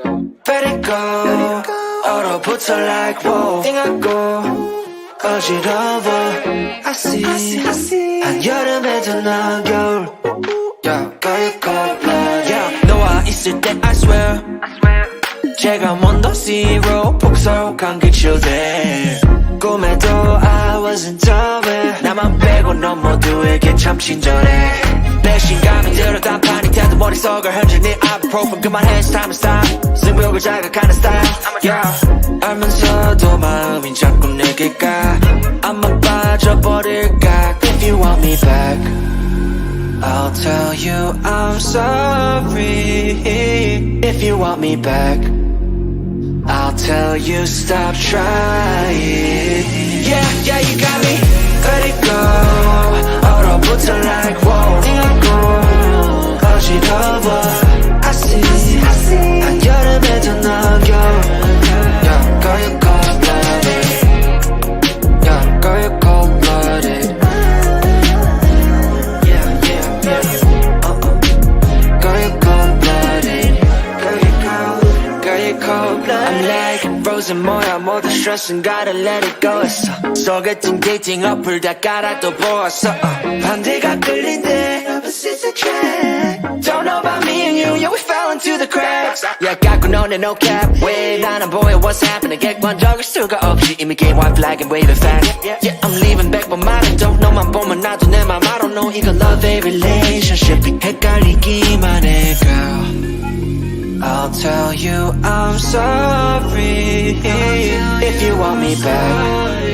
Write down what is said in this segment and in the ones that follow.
Let it go. 얼어붙어 like whoa. 띵하고 어지러워. I see. 한여름에도 난 겨울. Yeah, 거의 yeah, 너와 있을 때 I swear. 제가 먼저 zero 폭설한 기초대. 꿈에도 I wasn't aware. 나만 빼고 넌 모두에게 참 친절해. 내 신감이 들어 단판이 태도 머릿속을 흔드니 ibuprofen 그만해 it's time to stop. 승부욕을 자극하는 style yeah. 알면서도 마음이 자꾸 내게 가. 아마 빠져버릴까. If you want me back I'll tell you I'm sorry. If you want me back I'll tell you stop trying. Yeah, you got me. Let it go. 얼어붙어 like whoa. 띵하고 어지러워. I see. 한여름에도 넌 겨울. Yeah, girl you cold-blooded. Yeah, girl you cold-blooded. Yeah. Girl you cold-blooded. Girl you cold-blooded. I'm like frozen 뭐야 모두 stress은 gotta let it go 했어. 소개팅 데이팅 어플 다 깔아 또 보았어. 반대가 끌린대 opposites attract. Don't know about me and you, yeah we fell into the cracks. Yeah 갖고 노네 no cap. 왜 나는 보여 what's happening. 객관적일 수가 없이 이미 game white flag and wave it fast. Yeah I'm leaving back but 말은 don't know만 보면 나도 내 맘 I don't know 이거 love a relationship 헷갈리기만 해 girl. I'll tell you I'm sorry. If you want me back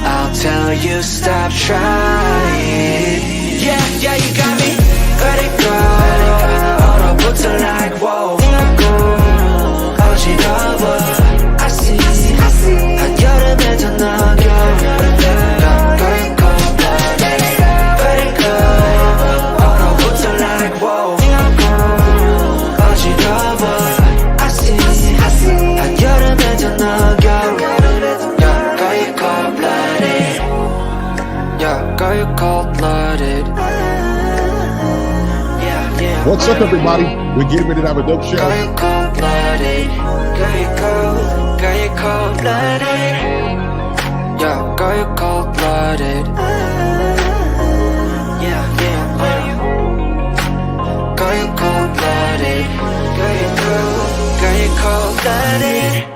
I'll tell you stop trying. Yeah, you got me. Let it go. 얼어붙어 like whoa. 띵하고 어지러워. I see. 한여름에도 넌 겨울. Girl you cold-blooded. Let it go. 얼어붙어 like whoa. 띵하고 어지러워. I see. 한여름에도 넌 겨울. Girl you cold-blooded. Yeah, girl you cold-blooded. Yeah. What's up, everybody? We're getting ready to have a dope show. Girl you cold-blooded. Girl you cold-blooded. Yeah, girl you cold-blooded. Yeah. Girl you cold-blooded. Girl you cold-blooded.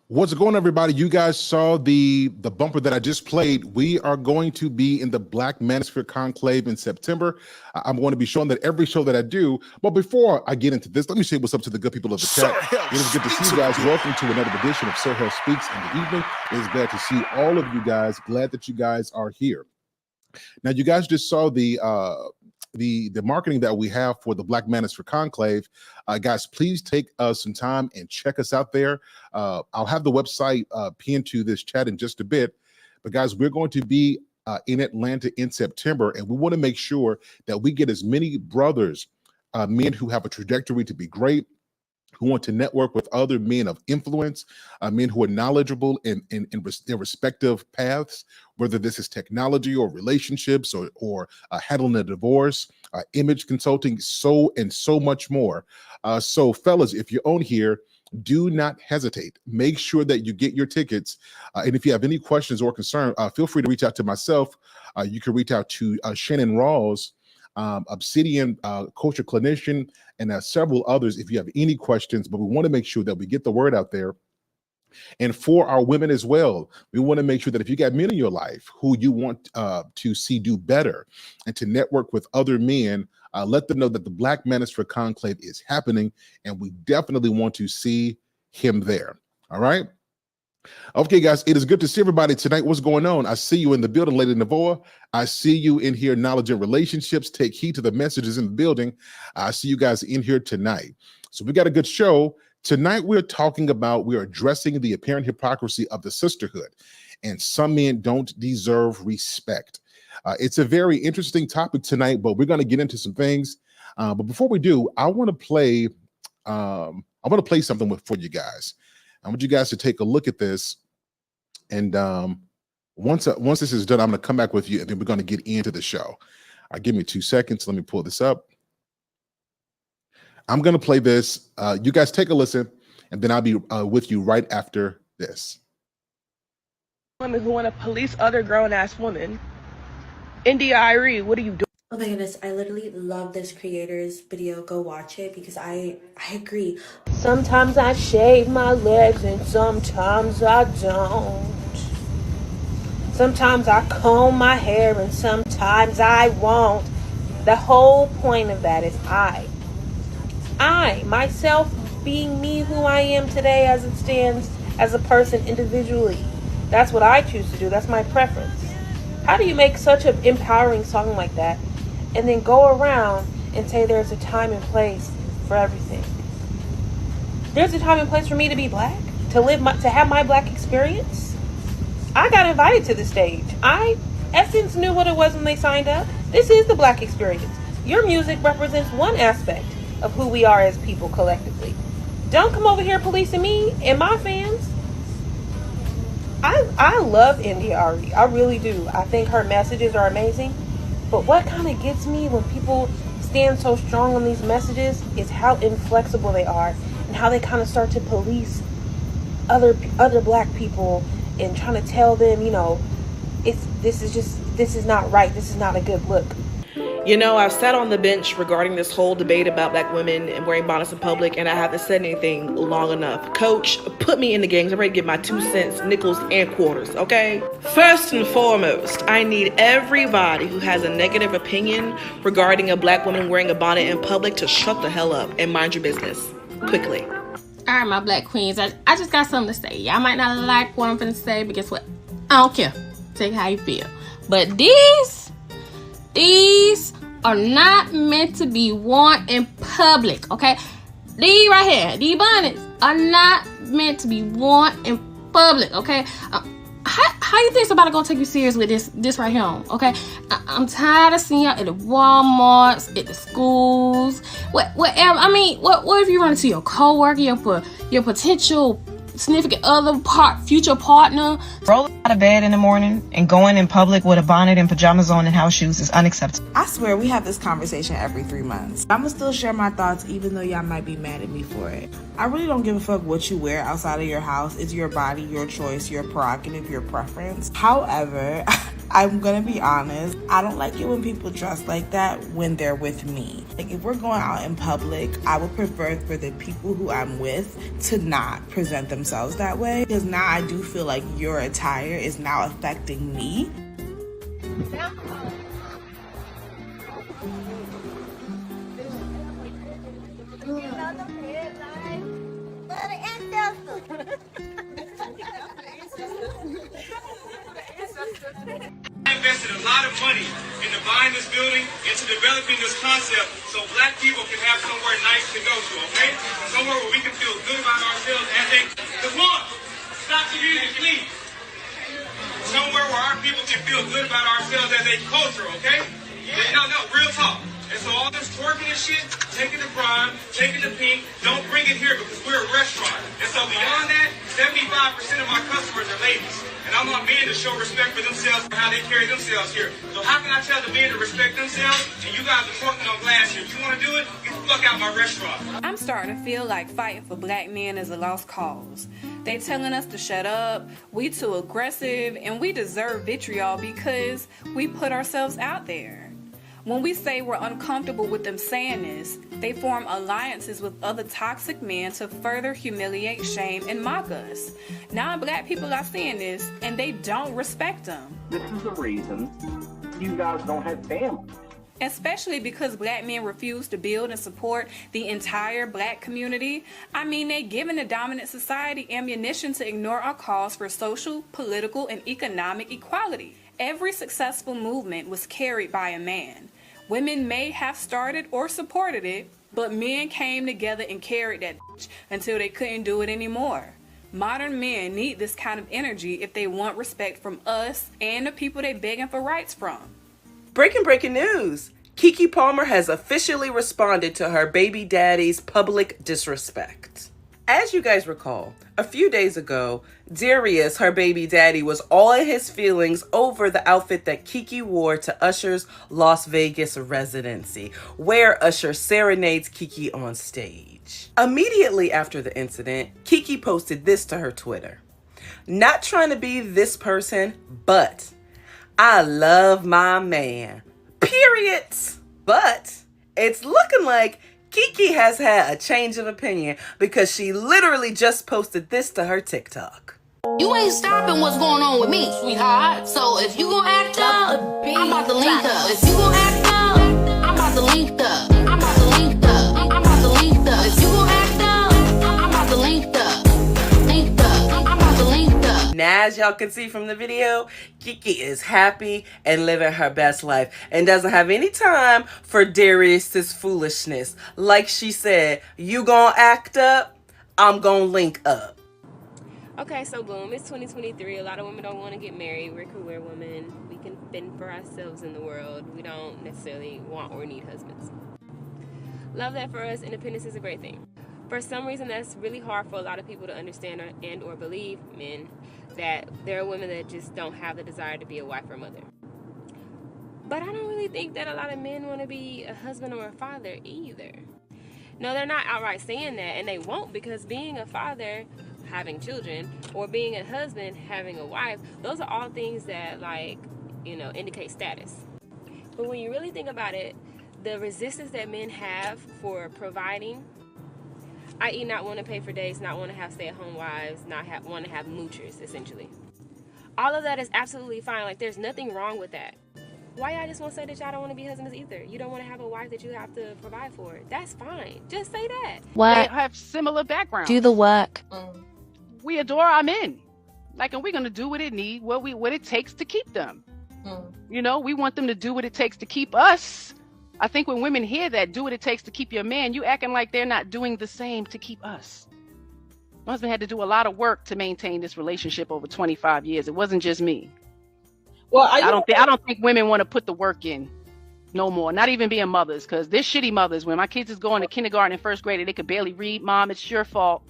What's going on, everybody? You guys saw the bumper that I just played. We are going to be in the Black Manosphere Conclave in September. I'm going to be showing that every show that I do. But before I get into this, let me say what's up to the good people of the chat. It is good to see you guys. Welcome to another edition of Sir Hell Speaks in the evening. It is glad to see all of you guys. Glad that you guys are here. Now, you guys just saw the marketing that we have for the Black Manosphere Conclave. Guys, please take some time and check us out there. I'll have the website pinned to this chat in just a bit. But guys, we're going to be in Atlanta in September, and we want to make sure that we get as many brothers, men who have a trajectory to be great, who want to network with other men of influence, men who are knowledgeable in their respective paths, whether this is technology or relationships or handling a divorce, image consulting, so much more. So fellas, if you're on here, do not hesitate. Make sure that you get your tickets. And if you have any questions or concern, feel free to reach out to myself. You can reach out to Shannon Rawls, Obsidian culture clinician, and several others if you have any questions. But we want to make sure that we get the word out there. And for our women as well, we want to make sure that if you got men in your life who you want to see do better and to network with other men, let them know that the Black Manosphere Conclave is happening, and we definitely want to see him there. All right. Okay, guys, it is good to see everybody tonight. What's going on? I see you in the building, Lady Navoa. I see you in here, Knowledge and Relationships. Take heed to the messages in the building. I see you guys in here tonight. So we got a good show. Tonight, we're addressing the apparent hypocrisy of the sisterhood. And some men don't deserve respect. It's a very interesting topic tonight, but we're going to get into some things. But before we do, I want to play something for you guys. I want you guys to take a look at this. And once this is done, I'm going to come back with you, and then we're going to get into the show. Give me 2 seconds. Let me pull this up. I'm going to play this. You guys take a listen, and then I'll be with you right after this. Women who want to police other grown-ass women. India Irie, what are you doing? Oh my goodness, I literally love this creator's video. Go watch it because I agree. Sometimes I shave my legs and sometimes I don't. Sometimes I comb my hair and sometimes I won't. The whole point of that is I, myself, being me who I am today as it stands as a person individually. That's what I choose to do. That's my preference. How do you make such an empowering song like that and then go around and say there's a time and place for everything? There's a time and place for me to be black, to have my black experience. I got invited to the stage. Essence knew what it was when they signed up. This is the black experience. Your music represents one aspect of who we are as people collectively. Don't come over here policing me and my fans. I love India Arie. I really do. I think her messages are amazing. But what kind of gets me when people stand so strong on these messages is how inflexible they are and how they kind of start to police other black people and trying to tell them, this is not right. This is not a good look. You know, I've sat on the bench regarding this whole debate about black women and wearing bonnets in public, and I haven't said anything long enough. Coach, put me in the game. I'm ready to get my 2 cents, nickels, and quarters, okay? First and foremost, I need everybody who has a negative opinion regarding a black woman wearing a bonnet in public to shut the hell up and mind your business. Quickly. All right, my black queens, I just got something to say. Y'all might not like what I'm finna say, but guess what? I don't care. Take how you feel. But these are not meant to be worn in public, okay? These right here, these bonnets are not meant to be worn in public, okay? How you think somebody gonna take you serious with this right here, okay? I'm tired of seeing y'all at the Walmarts, at the schools, whatever. I mean, what if you run into your coworker, your potential significant other, future partner? Rolling out of bed in the morning and going in public with a bonnet and pajamas on and house shoes is unacceptable. I swear we have this conversation every 3 months. I'ma still share my thoughts even though y'all might be mad at me for it. I really don't give a fuck what you wear outside of your house. It's your body, your choice, your prerogative, your preference. However, I'm gonna be honest, I don't like it when people dress like that when they're with me. Like, if we're going out in public, I would prefer for the people who I'm with to not present themselves that way, because now I do feel like your attire is now affecting me. I invested a lot of money into buying this building, into developing this concept, so black people can have somewhere nice to go to, okay? Somewhere where we can feel good about ourselves as a... Come on! Stop the music, please! Somewhere where our people can feel good about ourselves as a culture, okay? No, real talk. And so all this twerking and shit, taking the prime, taking the pink, don't bring it here because we're a restaurant. And so beyond that, 75% of my customers are ladies. And I want men to show respect for themselves and how they carry themselves here. So how can I tell the men to respect themselves and you guys are twerking on glass here? You want to do it? Get the fuck out my restaurant. I'm starting to feel like fighting for black men is a lost cause. They telling us to shut up, we too aggressive, and we deserve vitriol because we put ourselves out there. When we say we're uncomfortable with them saying this, they form alliances with other toxic men to further humiliate, shame, and mock us. Non-black people are seeing this, and they don't respect them. This is the reason you guys don't have family. especially because black men refuse to build and support the entire black community. I mean, they giving the dominant society ammunition to ignore our calls for social, political, and economic equality. Every successful movement was carried by a man. Women may have started or supported it, but men came together and carried that until they couldn't do it anymore. Modern men need this kind of energy if they want respect from us and the people they begging for rights from. Breaking news. Keke Palmer has officially responded to her baby daddy's public disrespect. As you guys recall, a few days ago, Darius, her baby daddy, was all in his feelings over the outfit that Keke wore to Usher's Las Vegas residency, where Usher serenades Keke on stage. Immediately after the incident, Keke posted this to her Twitter. Not trying to be this person, but I love my man. Period. But it's looking like Keke has had a change of opinion because she literally just posted this to her TikTok. You ain't stopping what's going on with me, sweetheart. So if you gon' act up, I'm about to link up. If you gon' act up, I'm about to link up. I'm about to link up. I'm about to link up. If you gon' act up, I'm about to link up. Link up. I'm about to link up. Now, as y'all can see from the video, Keke is happy and living her best life and doesn't have any time for Darius's foolishness. Like she said, you gonna act up, I'm gonna link up. Okay, so boom, it's 2023. A lot of women don't want to get married. We're career women. We can fend for ourselves in the world. We don't necessarily want or need husbands. Love that for us. Independence is a great thing. For some reason, that's really hard for a lot of people to understand or believe, men, that there are women that just don't have the desire to be a wife or mother. But I don't really think that a lot of men want to be a husband or a father either. No, they're not outright saying that, and they won't, because being a father, having children, or being a husband, having a wife, those are all things that, like, you know, indicate status. But when you really think about it, the resistance that men have for providing, i.e. not want to pay for dates, not want to have stay-at-home wives, not want to have moochers, essentially. All of that is absolutely fine. Like, there's nothing wrong with that. Why y'all just want to say that y'all don't want to be husbands either? You don't want to have a wife that you have to provide for. That's fine. Just say that. What? They have similar backgrounds. Do the work. We adore our men. Like, and we're going to do what it takes to keep them. You know, we want them to do what it takes to keep us. I think when women hear that, do what it takes to keep your man, you acting like they're not doing the same to keep us. My husband had to do a lot of work to maintain this relationship over 25 years. It wasn't just me. Well, I don't think women want to put the work in no more. Not even being mothers, because they're shitty mothers. When my kids is going to kindergarten and first grade, and they could barely read. Mom, it's your fault.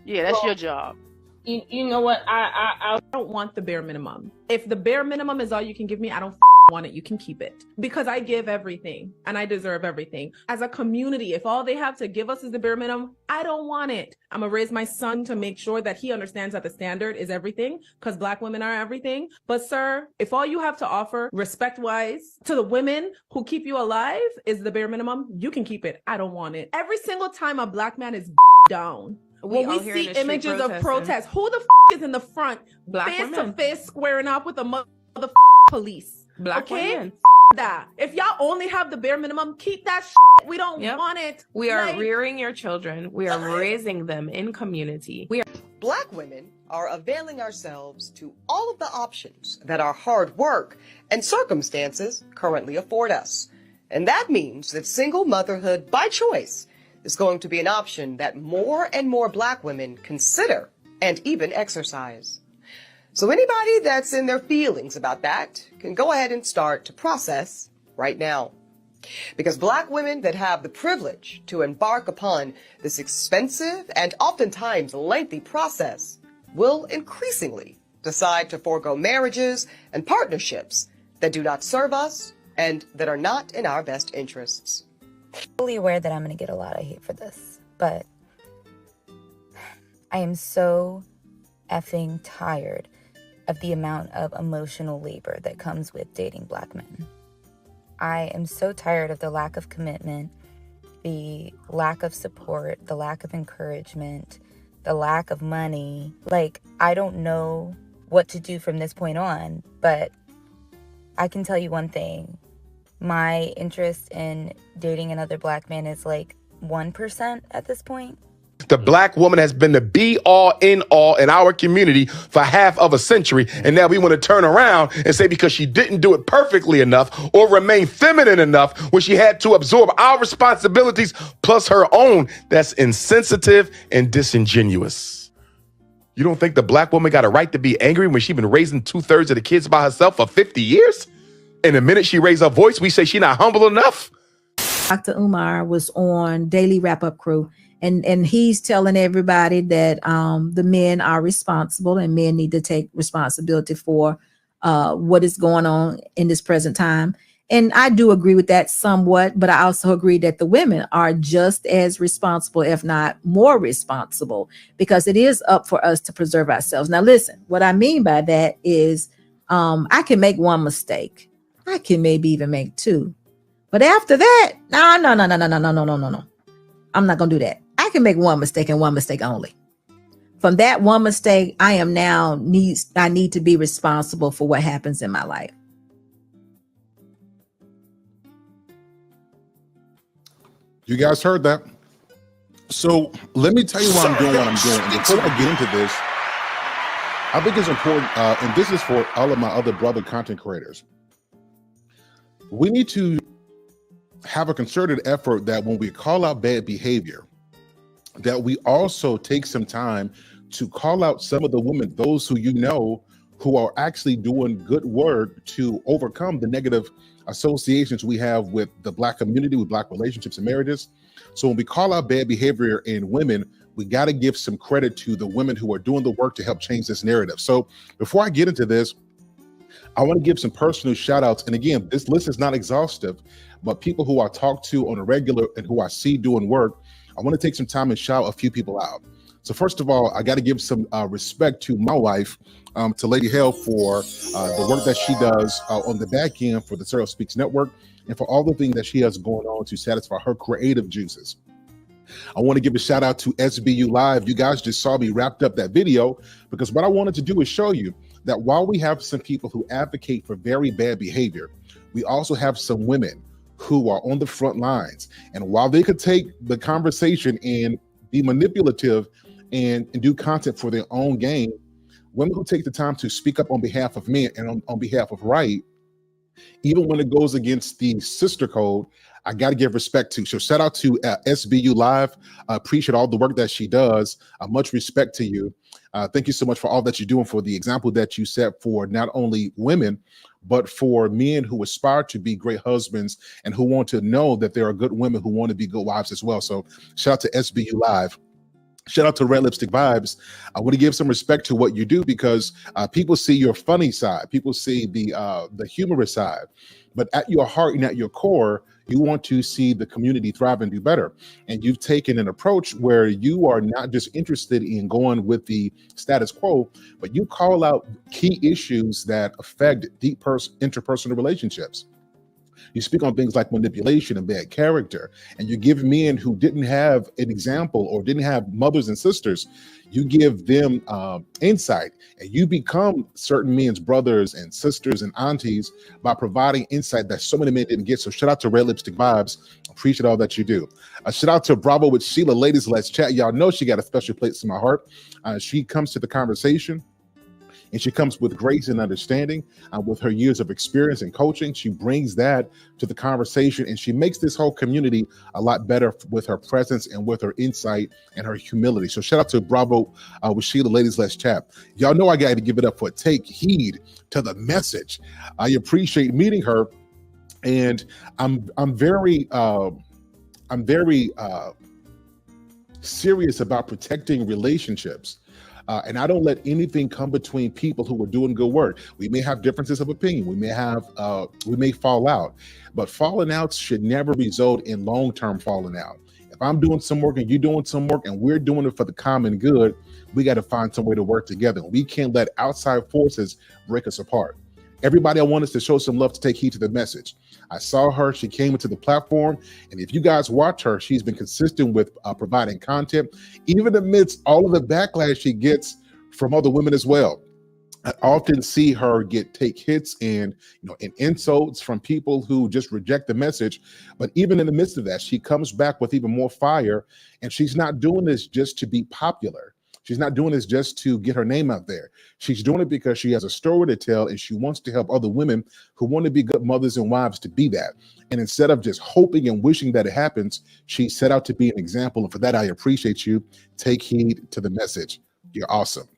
Yeah, that's your job. You know what? I don't want the bare minimum. If the bare minimum is all you can give me, I don't want it. You can keep it, because I give everything and I deserve everything. As a community, if all they have to give us is the bare minimum, I don't want it. I'm gonna raise my son to make sure that he understands that the standard is everything, because Black women are everything. But sir, if all you have to offer respect-wise to the women who keep you alive is the bare minimum, you can keep it. I don't want it. Every single time a Black man is down, when we see images of protests, who the is in the front, face to face, squaring up with the mother police? Black women. That. If y'all only have the bare minimum, keep that shit. We don't want it. We are rearing your children. We are raising them in community. Black women are availing ourselves to all of the options that our hard work and circumstances currently afford us. And that means that single motherhood by choice is going to be an option that more and more Black women consider and even exercise. So anybody that's in their feelings about that can go ahead and start to process right now. Because Black women that have the privilege to embark upon this expensive and oftentimes lengthy process will increasingly decide to forego marriages and partnerships that do not serve us and that are not in our best interests. I'm fully aware that I'm going to get a lot of hate for this, but I am so effing tired of the amount of emotional labor that comes with dating Black men. I am so tired of the lack of commitment, the lack of support, the lack of encouragement, the lack of money. Like, I don't know what to do from this point on, but I can tell you one thing. My interest in dating another black man is like 1% at this point. The black woman has been the be all in all in our community for half of a century. And now we want to turn around and say because she didn't do it perfectly enough or remain feminine enough when she had to absorb our responsibilities plus her own, that's insensitive and disingenuous. You don't think the black woman got a right to be angry when she's been raising 2/3 of the kids by herself for 50 years? And the minute she raised her voice, we say she's not humble enough? Dr. Umar was on Daily Wrap-Up Crew. And he's telling everybody that the men are responsible and men need to take responsibility for what is going on in this present time. And I do agree with that somewhat, but I also agree that the women are just as responsible, if not more responsible, because it is up for us to preserve ourselves. Now, listen, what I mean by that is I can make one mistake. I can maybe even make two. But after that, no. I'm not going to do that. I can make one mistake and one mistake only. From that one mistake, I need to be responsible for what happens in my life. You guys heard that. So let me tell you why I'm doing what I'm doing. And before I get into this, I think it's important, and this is for all of my other brother content creators. We need to have a concerted effort that when we call out bad behavior, that we also take some time to call out some of the women, those who you know, who are actually doing good work to overcome the negative associations we have with the black community, with black relationships and marriages. So when we call out bad behavior in women, we got to give some credit to the women who are doing the work to help change this narrative. So before I get into this, I want to give some personal shout outs. And again, this list is not exhaustive, but people who I talk to on a regular and who I see doing work, I want to take some time and shout a few people out. So first of all, I got to give some respect to my wife, to Lady Hale, for the work that she does on the back end for the Sarah Speaks Network and for all the things that she has going on to satisfy her creative juices. I want to give a shout out to SBU Live. You guys just saw me wrapped up that video because what I wanted to do is show you that while we have some people who advocate for very bad behavior, we also have some women who are on the front lines. And while they could take the conversation and be manipulative and do content for their own gain, women who take the time to speak up on behalf of men and on behalf of right, even when it goes against the sister code, I got to give respect to. So shout out to SBU Live. I appreciate all the work that she does. Much respect to you. Thank you so much for all that you're doing, for the example that you set for not only women, but for men who aspire to be great husbands and who want to know that there are good women who want to be good wives as well. So shout out to SBU Live. Shout out to Red Lipstick Vibes. I want to give some respect to what you do because people see your funny side. People see the humorous side. But at your heart and at your core, you want to see the community thrive and do better. And you've taken an approach where you are not just interested in going with the status quo, but you call out key issues that affect deep interpersonal relationships. You speak on things like manipulation and bad character, and you give men who didn't have an example or didn't have mothers and sisters, you give them insight, and you become certain men's brothers and sisters and aunties by providing insight that so many men didn't get. So shout out to Red Lipstick Vibes. Appreciate all that you do. Shout out to Bravo with Sheila. Ladies, let's chat. Y'all know she got a special place in my heart. She comes to the conversation, and she comes with grace and understanding. With her years of experience and coaching, she brings that to the conversation, and she makes this whole community a lot better with her presence and with her insight and her humility. So shout out to Bravo with Sheila. Ladies, let's chat. Y'all know I got to give it up for Take Heed to the Message. I appreciate meeting her, and I'm very serious about protecting relationships. And I don't let anything come between people who are doing good work. We may have differences of opinion. We may fall out, but falling out should never result in long-term falling out. If I'm doing some work and you're doing some work and we're doing it for the common good, we got to find some way to work together. We can't let outside forces break us apart. Everybody, I want us to show some love, to take heed to the message. I saw her, she came into the platform, and if you guys watch her, she's been consistent with providing content, even amidst all of the backlash she gets from other women as well. I often see her take hits and and insults from people who just reject the message. But even in the midst of that, she comes back with even more fire, and she's not doing this just to be popular. She's not doing this just to get her name out there. She's doing it because she has a story to tell, and she wants to help other women who want to be good mothers and wives to be that. And instead of just hoping and wishing that it happens, she set out to be an example. And for that, I appreciate you. Take heed to the message. You're awesome.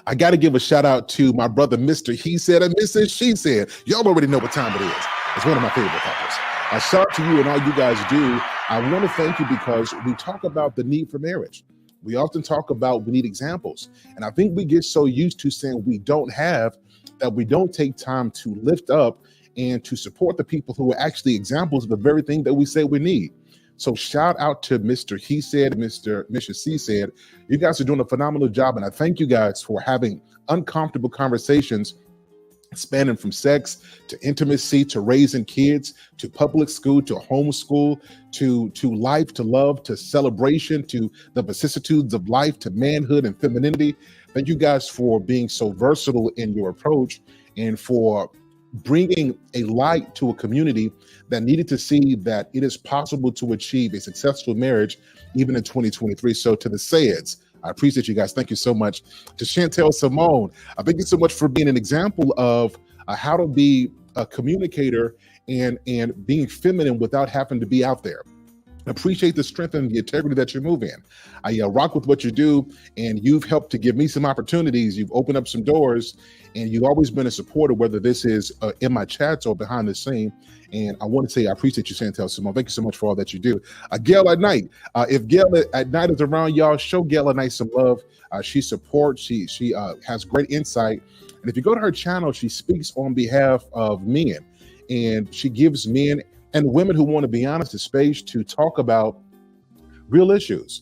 I got to give a shout out to my brother, Mr. He Said and Mrs. She Said. Y'all already know what time it is. It's one of my favorite couples. A shout out to you and all you guys do. I want to thank you because we talk about the need for marriage. We often talk about we need examples. And I think we get so used to saying we don't have that we don't take time to lift up and to support the people who are actually examples of the very thing that we say we need. So shout out to Mr. He Said, Mrs. C Said. You guys are doing a phenomenal job, and I thank you guys for having uncomfortable conversations spanning from sex to intimacy to raising kids to public school to homeschool to life to love to celebration to the vicissitudes of life to manhood and femininity. Thank you guys for being so versatile in your approach and for bringing a light to a community that needed to see that it is possible to achieve a successful marriage even in 2023. So to the Sayeds, I appreciate you guys. Thank you so much. To Chantel Simone, thank you so much for being an example of how to be a communicator and being feminine without having to be out there. Appreciate the strength and the integrity that you move in. I rock with what you do, and you've helped to give me some opportunities. You've opened up some doors, and you've always been a supporter, whether this is in my chats or behind the scene. And I want to say I appreciate you, Chantel Simone. Thank you so much for all that you do. Gail at Night. If Gail at Night is around, y'all, show Gail at Night some love. She supports. She has great insight. And if you go to her channel, she speaks on behalf of men, and she gives men and women who want to be honest, a space to talk about real issues,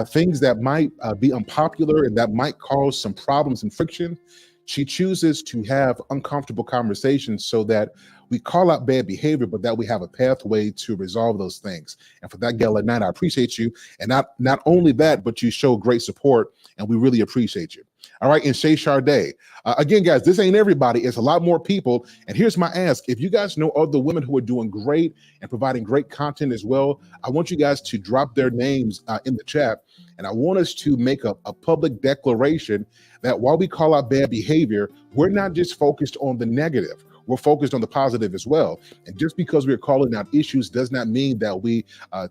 things that might be unpopular and that might cause some problems and friction. She chooses to have uncomfortable conversations so that we call out bad behavior, but that we have a pathway to resolve those things. And for that, Gail at Night, I appreciate you. And not only that, but you show great support, and we really appreciate you. All right, and Shay Charday. Again, guys, this ain't everybody. It's a lot more people. And here's my ask. If you guys know other women who are doing great and providing great content as well, I want you guys to drop their names in the chat. And I want us to make a public declaration that while we call out bad behavior, we're not just focused on the negative. We're focused on the positive as well. And just because we're calling out issues does not mean that we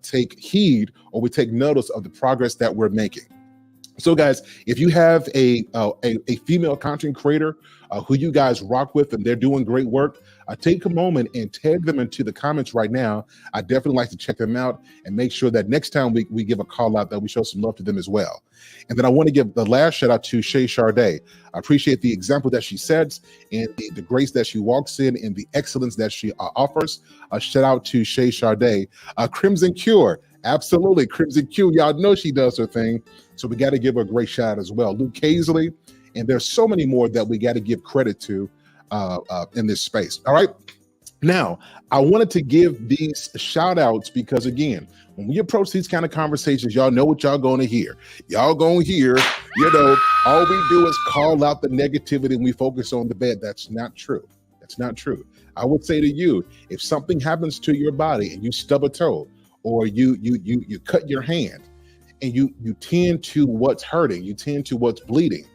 take heed or we take notice of the progress that we're making. So guys, if you have a female content creator who you guys rock with and they're doing great work, take a moment and tag them into the comments right now. I definitely like to check them out and make sure that next time we give a call out that we show some love to them as well. And then I want to give the last shout out to Shay Charday. I appreciate the example that she sets and the grace that she walks in and the excellence that she offers. A shout out to Shay Charday. Crimson Cure. Absolutely. Crimson Q, y'all know she does her thing. So we got to give her a great shout as well. Luke Hazley, and there's so many more that we got to give credit to in this space. All right. Now, I wanted to give these shout outs because, again, when we approach these kind of conversations, y'all know what y'all going to hear. Y'all going to hear, all we do is call out the negativity and we focus on the bad. That's not true. That's not true. I would say to you, if something happens to your body and you stub a toe, or you cut your hand and you tend to what's hurting, you tend to what's bleeding.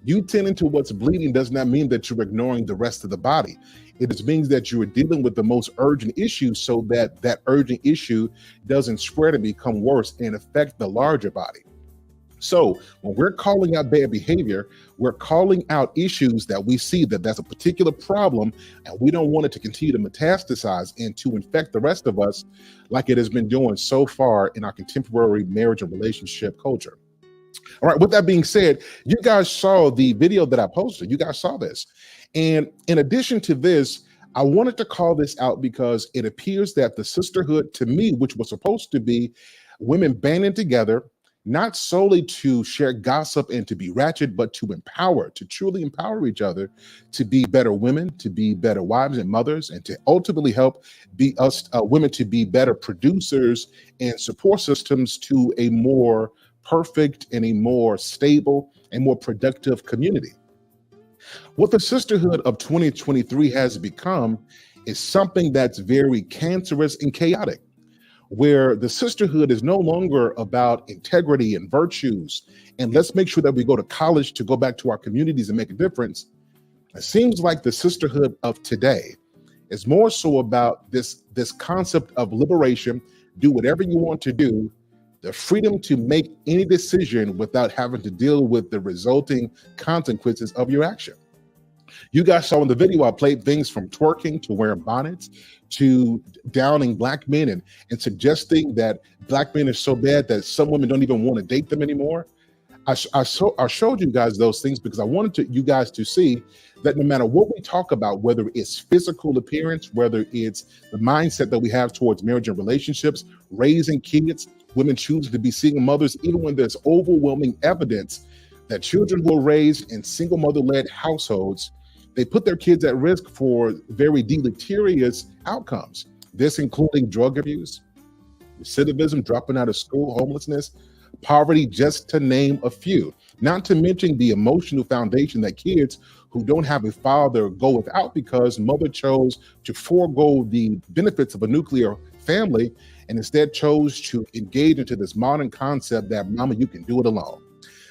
You tending to what's bleeding does not mean that you're ignoring the rest of the body. It just means that you are dealing with the most urgent issue so that that urgent issue doesn't spread and become worse and affect the larger body. So when we're calling out bad behavior, we're calling out issues that we see that that's a particular problem, and we don't want it to continue to metastasize and to infect the rest of us like it has been doing so far in our contemporary marriage and relationship culture. All right, with that being said, you guys saw the video that I posted. You guys saw this. And in addition to this, I wanted to call this out because it appears that the sisterhood, to me, which was supposed to be women banding together, not solely to share gossip and to be ratchet, but to empower, to truly empower each other, to be better women, to be better wives and mothers, and to ultimately help be us women to be better producers and support systems to a more perfect and a more stable and more productive community. What the sisterhood of 2023 has become is something that's very cancerous and chaotic, where the sisterhood is no longer about integrity and virtues. And let's make sure that we go to college to go back to our communities and make a difference. It seems like the sisterhood of today is more so about this concept of liberation, do whatever you want to do, the freedom to make any decision without having to deal with the resulting consequences of your action. You guys saw in the video, I played things from twerking to wearing bonnets to downing black men and suggesting that black men are so bad that some women don't even want to date them anymore. I showed you guys those things because I wanted you guys to see that no matter what we talk about, whether it's physical appearance, whether it's the mindset that we have towards marriage and relationships, raising kids, women choosing to be single mothers, even when there's overwhelming evidence that children who are raised in single mother-led households, they put their kids at risk for very deleterious outcomes. This including drug abuse, recidivism, dropping out of school, homelessness, poverty, just to name a few. Not to mention the emotional foundation that kids who don't have a father go without because mother chose to forego the benefits of a nuclear family and instead chose to engage into this modern concept that mama, you can do it alone.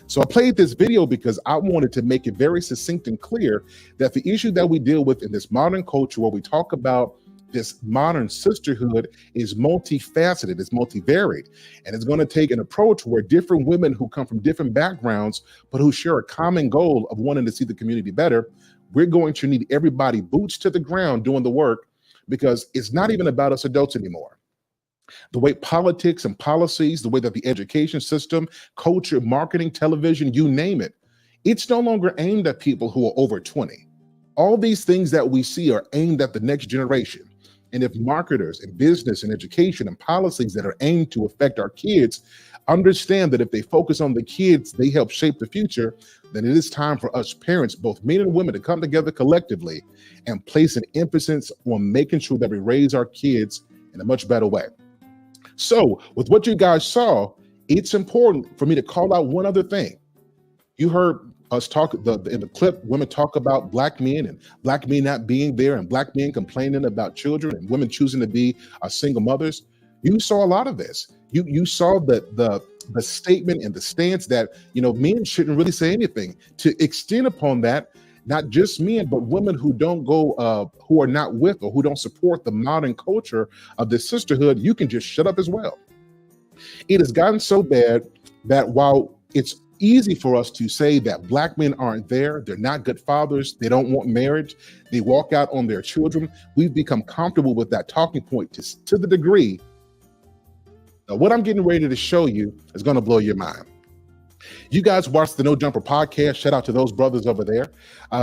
So I played this video because I wanted to make it very succinct and clear that the issue that we deal with in this modern culture where we talk about this modern sisterhood is multifaceted, it's multivaried, and it's going to take an approach where different women who come from different backgrounds, but who share a common goal of wanting to see the community better, we're going to need everybody boots to the ground doing the work because it's not even about us adults anymore. The way politics and policies, the way that the education system, culture, marketing, television, you name it, it's no longer aimed at people who are over 20. All these things that we see are aimed at the next generation. And if marketers and business and education and policies that are aimed to affect our kids understand that if they focus on the kids, they help shape the future, then it is time for us parents, both men and women, to come together collectively and place an emphasis on making sure that we raise our kids in a much better way. So with what you guys saw, it's important for me to call out one other thing. You heard us talk in the clip, women talk about black men and black men not being there and black men complaining about children and women choosing to be single mothers. You saw a lot of this. You saw the statement and the stance that, men shouldn't really say anything. To extend upon that, not just men, but women who don't go, who are not with or who don't support the modern culture of the sisterhood, you can just shut up as well. It has gotten so bad that while it's easy for us to say that black men aren't there, they're not good fathers, they don't want marriage, they walk out on their children, we've become comfortable with that talking point to the degree. Now, what I'm getting ready to show you is going to blow your mind. You guys watched the No Jumper podcast. Shout out to those brothers over there.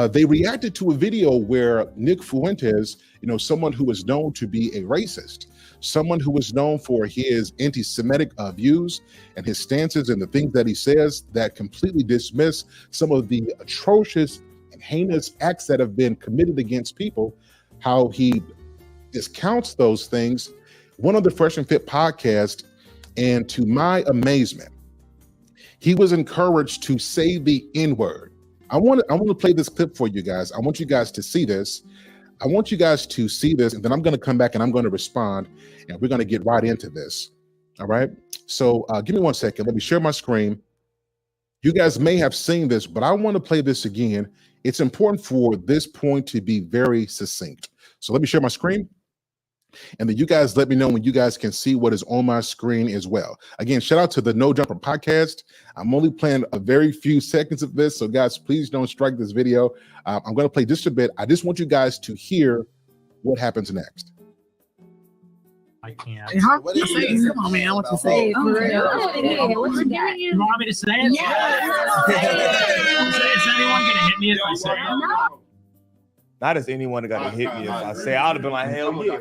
They reacted to a video where Nick Fuentes, someone who is known to be a racist, someone who is known for his anti-Semitic views and his stances and the things that he says that completely dismiss some of the atrocious and heinous acts that have been committed against people, how he discounts those things. One of the Fresh and Fit podcast, and to my amazement, he was encouraged to say the N-word. I want to play this clip for you guys. I want you guys to see this. I want you guys to see this, and then I'm going to come back and I'm going to respond, and we're going to get right into this. All right. So give me 1 second. Let me share my screen. You guys may have seen this, but I want to play this again. It's important for this point to be very succinct. So let me share my screen. And then you guys let me know when you guys can see what is on my screen as well. Again, shout out to the No Jumper podcast. I'm only playing a very few seconds of this, so guys, please don't strike this video. I'm going to play just a bit. I just want you guys to hear what happens next. I can't. What did you say? Come on, man. What you say? For real. You want me to say it? Yeah. Is anyone going to hit me if I say it? Not as anyone going to hit me if I say it. I would have been like, hell yeah.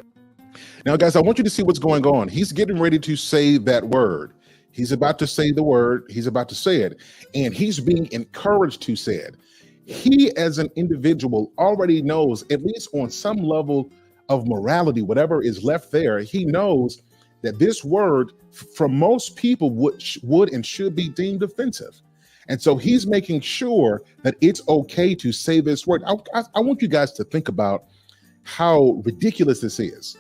Now, guys, I want you to see what's going on. He's getting ready to say that word. He's about to say the word. He's about to say it. And he's being encouraged to say it. He, as an individual, already knows, at least on some level of morality, whatever is left there, he knows that this word, from most people, would and should be deemed offensive. And so he's making sure that it's okay to say this word. I want you guys to think about how ridiculous this is.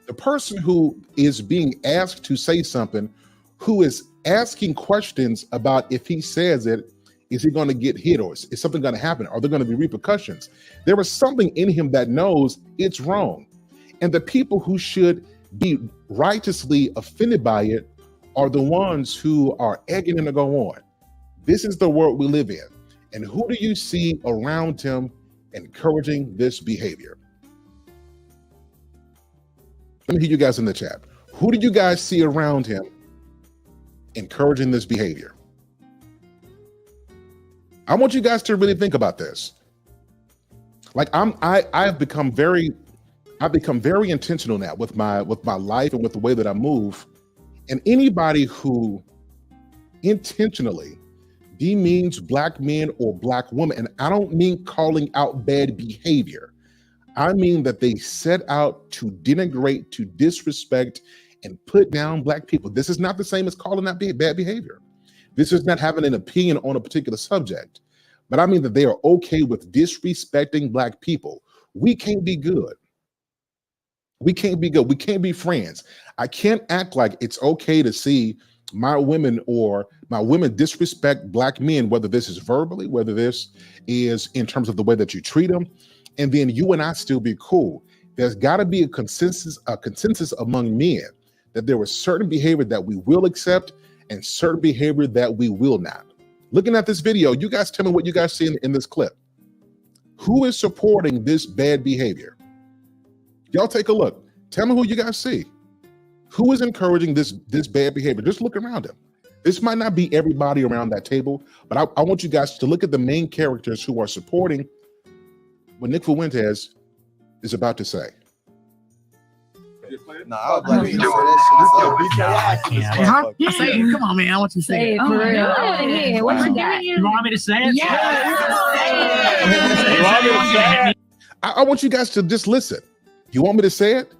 The person who is being asked to say something, who is asking questions about if he says it, is he going to get hit, or is something going to happen? Are there going to be repercussions? There is something in him that knows it's wrong. And the people who should be righteously offended by it are the ones who are egging him to go on. This is the world we live in. And who do you see around him encouraging this behavior? Let me hear you guys in the chat. Who do you guys see around him encouraging this behavior? I want you guys to really think about this. Like I've become very intentional now with my life and with the way that I move. And anybody who intentionally demeans Black men or Black women, and I don't mean calling out bad behavior. I mean that they set out to denigrate, to disrespect, and put down Black people. This is not the same as calling out bad behavior. This is not having an opinion on a particular subject. But I mean that they are okay with disrespecting Black people. We can't be good. We can't be good. We can't be friends. I can't act like it's okay to see my women disrespect Black men, whether this is verbally, whether this is in terms of the way that you treat them, and then you and I still be cool. There's got to be a consensus among men that there was certain behavior that we will accept and certain behavior that we will not. Looking at this video, you guys tell me what you guys see in this clip. Who is supporting this bad behavior? Y'all take a look. Tell me who you guys see. Who is encouraging this bad behavior? Just look around him. This might not be everybody around that table, but I want you guys to look at the main characters who are supporting what Nick Fuentes is about to say. Nah, I was like, Say it. Come on, man. I want you to say it. For real. Yeah, what you got? You want me to say it? I want you guys to just listen. You want me to say it?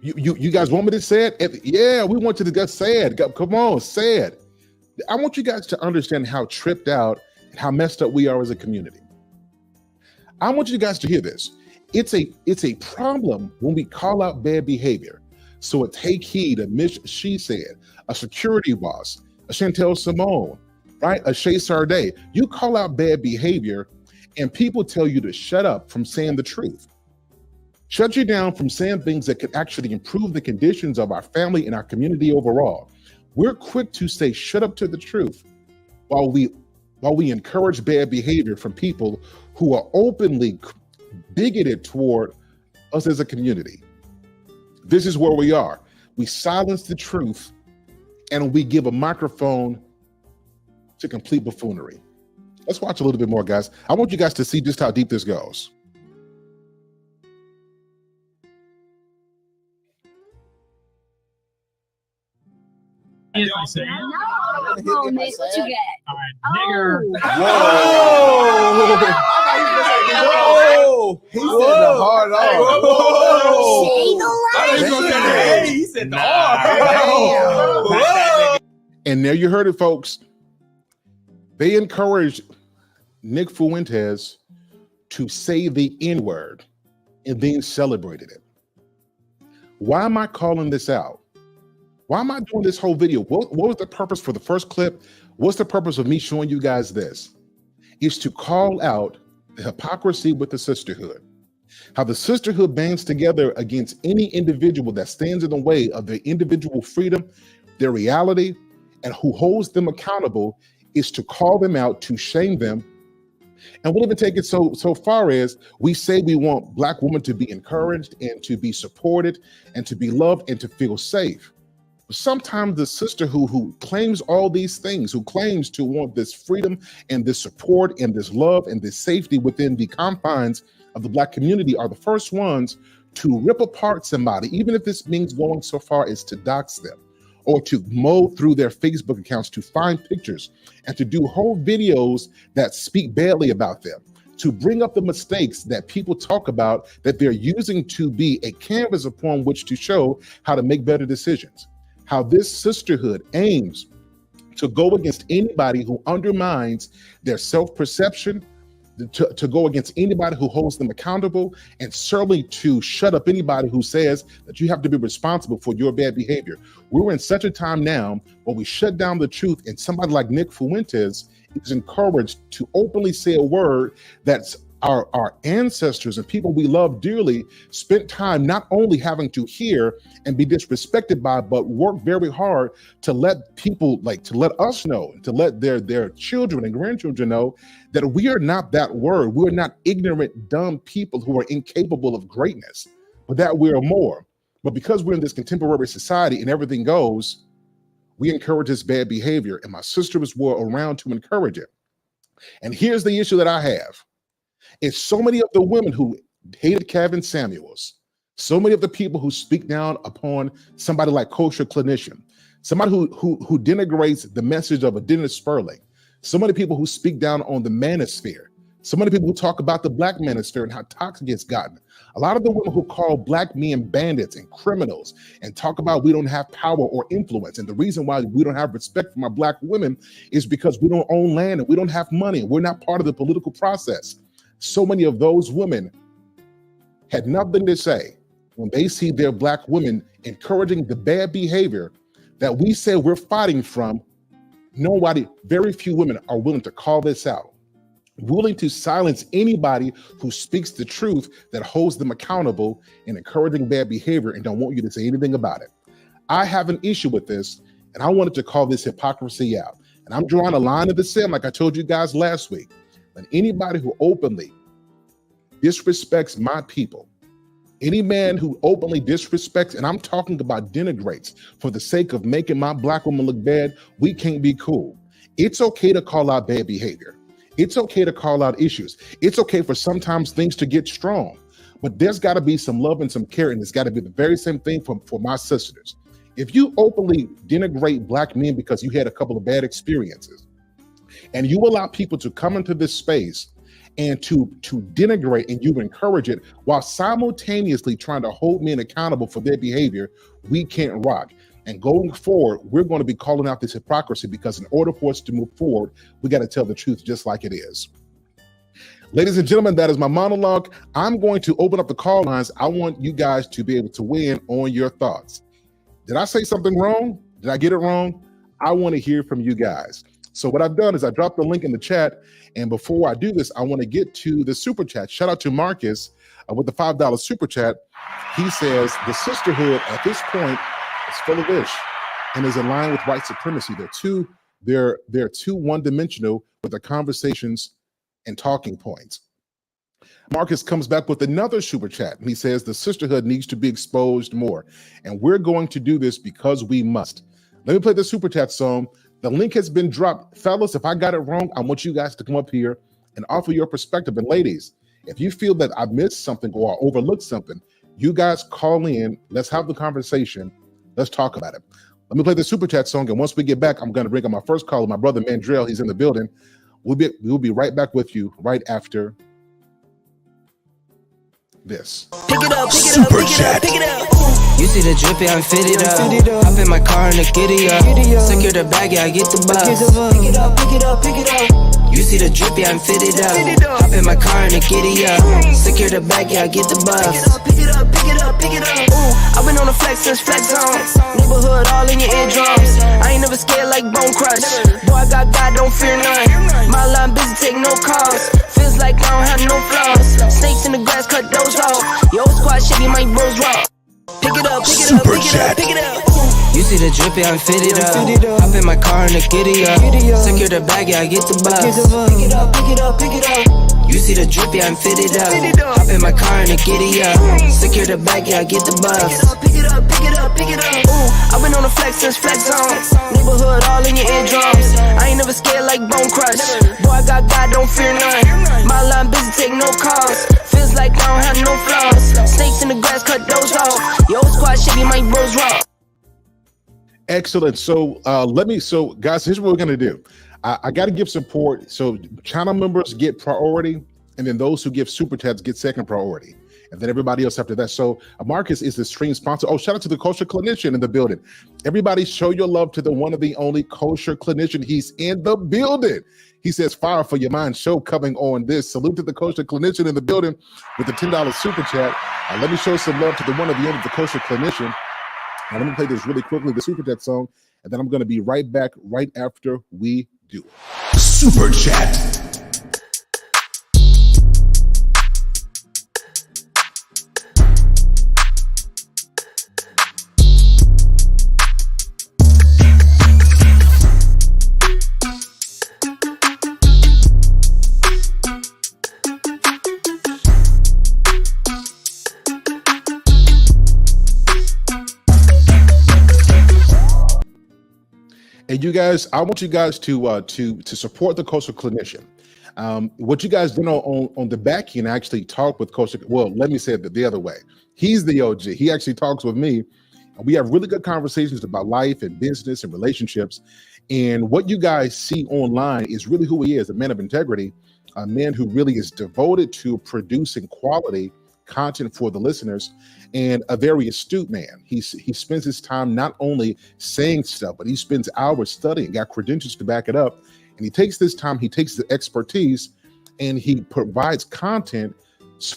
You guys want me to say it? Yeah, we want you to just say it. Come on, say it. I want you guys to understand how tripped out and how messed up we are as a community. I want you guys to hear this. It's a problem when we call out bad behavior. So a Take Heed, a Miss She Said, a Security Boss, a Chantel Simone, right? A Shay Sarday. You call out bad behavior and people tell you to shut up from saying the truth. Shut you down from saying things that could actually improve the conditions of our family and our community overall. We're quick to say shut up to the truth while we encourage bad behavior from people who are openly bigoted toward us as a community. This is where we are. We silence the truth and we give a microphone to complete buffoonery. Let's watch a little bit more, guys. I want you guys to see just how deep this goes. Here's my say. No, Nick, what you got? All right, nigger. Whoa! He said the hard R. He said the R. And there you heard it, folks. They encouraged Nick Fuentes to say the N-word and then celebrated it. Why am I calling this out? Why am I doing this whole video? What was the purpose for the first clip? What's the purpose of me showing you guys this? It's to call out the hypocrisy with the sisterhood. How the sisterhood bands together against any individual that stands in the way of their individual freedom, their reality, and who holds them accountable is to call them out, to shame them. And we'll even take it so far as we say we want Black women to be encouraged and to be supported and to be loved and to feel safe. Sometimes the sister who claims all these things, who claims to want this freedom and this support and this love and this safety within the confines of the Black community are the first ones to rip apart somebody, even if this means going so far as to dox them or to mow through their Facebook accounts to find pictures and to do whole videos that speak badly about them, to bring up the mistakes that people talk about that they're using to be a canvas upon which to show how to make better decisions. How this sisterhood aims to go against anybody who undermines their self-perception, to go against anybody who holds them accountable, and certainly to shut up anybody who says that you have to be responsible for your bad behavior. We're in such a time now where we shut down the truth, and somebody like Nick Fuentes is encouraged to openly say a word that's our ancestors and people we love dearly spent time not only having to hear and be disrespected by, but work very hard to let people, like, to let us know, to let their children and grandchildren know that we are not that word. We're not ignorant, dumb people who are incapable of greatness, but that we are more. But because we're in this contemporary society and everything goes, we encourage this bad behavior, and my sisters were around to encourage it. And here's the issue that I have. It's so many of the women who hated Kevin Samuels, so many of the people who speak down upon somebody like Kosher Clinician, somebody who denigrates the message of a Dennis Sperling, so many people who speak down on the manosphere, so many people who talk about the black manosphere and how toxic it's gotten. A lot of the women who call black men bandits and criminals and talk about we don't have power or influence. And the reason why we don't have respect for our black women is because we don't own land and we don't have money and we're not part of the political process. So many of those women had nothing to say when they see their black women encouraging the bad behavior that we say we're fighting from. Very few women are willing to call this out, willing to silence anybody who speaks the truth that holds them accountable and encouraging bad behavior and don't want you to say anything about it. I have an issue with this, and I wanted to call this hypocrisy out. And I'm drawing a line in the sand, like I told you guys last week. And anybody who openly disrespects my people, any man who openly disrespects, and I'm talking about denigrates for the sake of making my black woman look bad, we can't be cool. It's okay to call out bad behavior. It's okay to call out issues. It's okay for sometimes things to get strong, but there's got to be some love and some care, and it's got to be the very same thing for my sisters. If you openly denigrate black men because you had a couple of bad experiences, and you allow people to come into this space and to denigrate, and you encourage it while simultaneously trying to hold men accountable for their behavior, we can't rock. And going forward, we're going to be calling out this hypocrisy, because in order for us to move forward, we got to tell the truth just like it is. Ladies and gentlemen, that is my monologue. I'm going to open up the call lines. I want you guys to be able to weigh in on your thoughts. Did I say something wrong? Did I get it wrong? I want to hear from you guys. So what I've done is I dropped the link in the chat. And before I do this, I want to get to the super chat. Shout out to Marcus with the $5 super chat. He says, the sisterhood at this point is full of ish and is in line with white supremacy. They're too one-dimensional with their conversations and talking points. Marcus comes back with another super chat, and he says the sisterhood needs to be exposed more. And we're going to do this because we must. Let me play the super chat song. The link has been dropped. Fellas, if I got it wrong, I want you guys to come up here and offer your perspective. And ladies, if you feel that I missed something or I overlooked something, you guys call in. Let's have the conversation. Let's talk about it. Let me play the super chat song. And once we get back, I'm going to bring up my first caller, my brother Mandrell. He's in the building. We'll be right back with you right after this. Pick it up, pick it up, pick it up, pick it up. You see the drippy, I'm fitted up. Hop in my car and the giddy up. Secure the bag, yeah, I get the bus. Pick it up, pick it up, pick it up. You see the drippy, I'm fitted up. Hop in my car and the giddy up. Secure the bag, yeah, I get the bus. Pick it up, pick it up, pick it up. Ooh, I've been on the flex since flex zone. Neighborhood all in your eardrums. I ain't never scared like Bone Crush. Boy, I got God, don't fear none. My line busy, take no calls. Feels like I don't have no flaws. Snakes in the grass, cut those off. Yo, squad shitty, my bros raw. Pick it up, pick it up, pick it up, pick it up. You see the drippy, I'm fitted up. Hop in my car and the giddy up. Secure the bag, yeah, I get the bus. Pick it up, pick it up, pick it up. You see the drippy, I'm fitted up. Hop in my car and the giddy up. Secure the bag, yeah, I get the bus. Pick it up, pick it up, pick it up. Ooh, I've been on the flex since flex zone. Neighborhood all in your eardrums. I ain't never scared like Bone Crush. Boy, I got God, don't fear none. My line busy, take no calls. Feels like I don't have no flaws. Snakes in the grass, cut those off. Yo, squad shitty, my bros raw. Excellent. So guys, here's what we're gonna do. I got to give support. So channel members get priority, and then those who give super chats get second priority. and then everybody else after that. So Marcus is the stream sponsor. Oh, shout out to the kosher clinician in the building. Everybody show your love to the one of the only kosher clinician. He's in the building. He says, Fire for Your Mind show coming on this. Salute to the kosher clinician in the building with the $10 super chat. Let me show some love to the one of the only, the kosher clinician. Now, let me play this really quickly, the super chat song, and then I'm going to be right back right after we do it. Super chat. And you guys, I want you guys to support the kosher clinician. What you guys do know on the back end, actually talk with kosher. Well, let me say it the other way. He's the OG. He actually talks with me. We have really good conversations about life and business and relationships. And what you guys see online is really who he is, a man of integrity, a man who really is devoted to producing quality content for the listeners, and a very astute man. He spends his time not only saying stuff, but he spends hours studying, got credentials to back it up. And he takes this time, he takes the expertise, and he provides content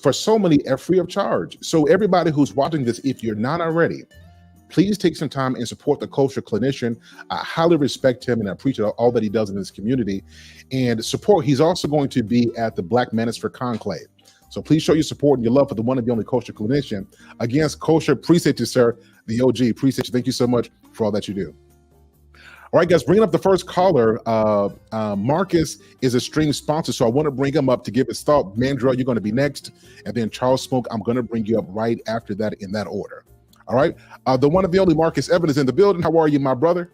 for so many free of charge. So everybody who's watching this, if you're not already, please take some time and support the kosher clinician. I highly respect him and I appreciate all that he does in this community. And support, he's also going to be at the Black Manosphere Conclave. So please show your support and your love for the one and the only kosher clinician. Again, kosher, appreciate you, sir. The OG, appreciate you. Thank you so much for all that you do. All right, guys, bringing up the first caller. Marcus is a stream sponsor, so I want to bring him up to give his thought. Mandrell, you're going to be next. And then Charles Smoke, I'm going to bring you up right after that in that order. All right, the one and the only Marcus Evans is in the building. How are you, my brother?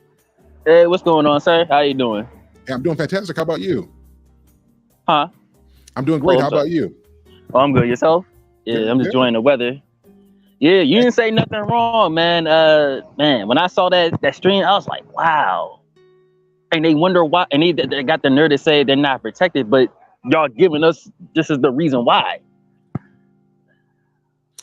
Hey, what's going on, sir? How you doing? Hey, I'm doing fantastic. How about you? Huh? I'm doing great. How about you? Oh, I'm good. Yourself? Yeah, I'm just enjoying the weather. Yeah, you didn't say nothing wrong, man. Man, when I saw that stream, I was like, wow. And they wonder why, and they got the nerve to say they're not protected, but y'all giving us, this is the reason why.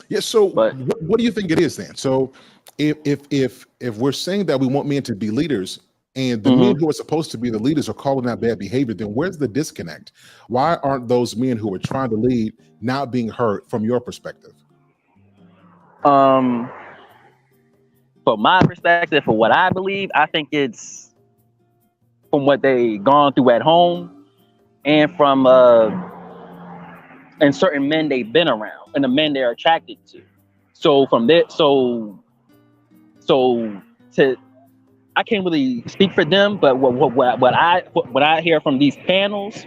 Yeah, so what do you think it is then? So if we're saying that we want men to be leaders, and the men who are supposed to be the leaders are calling out bad behavior, then where's the disconnect? Why aren't those men who are trying to lead not being heard from your perspective? From my perspective, for what I believe, I think it's from what they gone through at home and from and certain men they've been around and the men they're attracted to. So from there, I can't really speak for them, but what I hear from these panels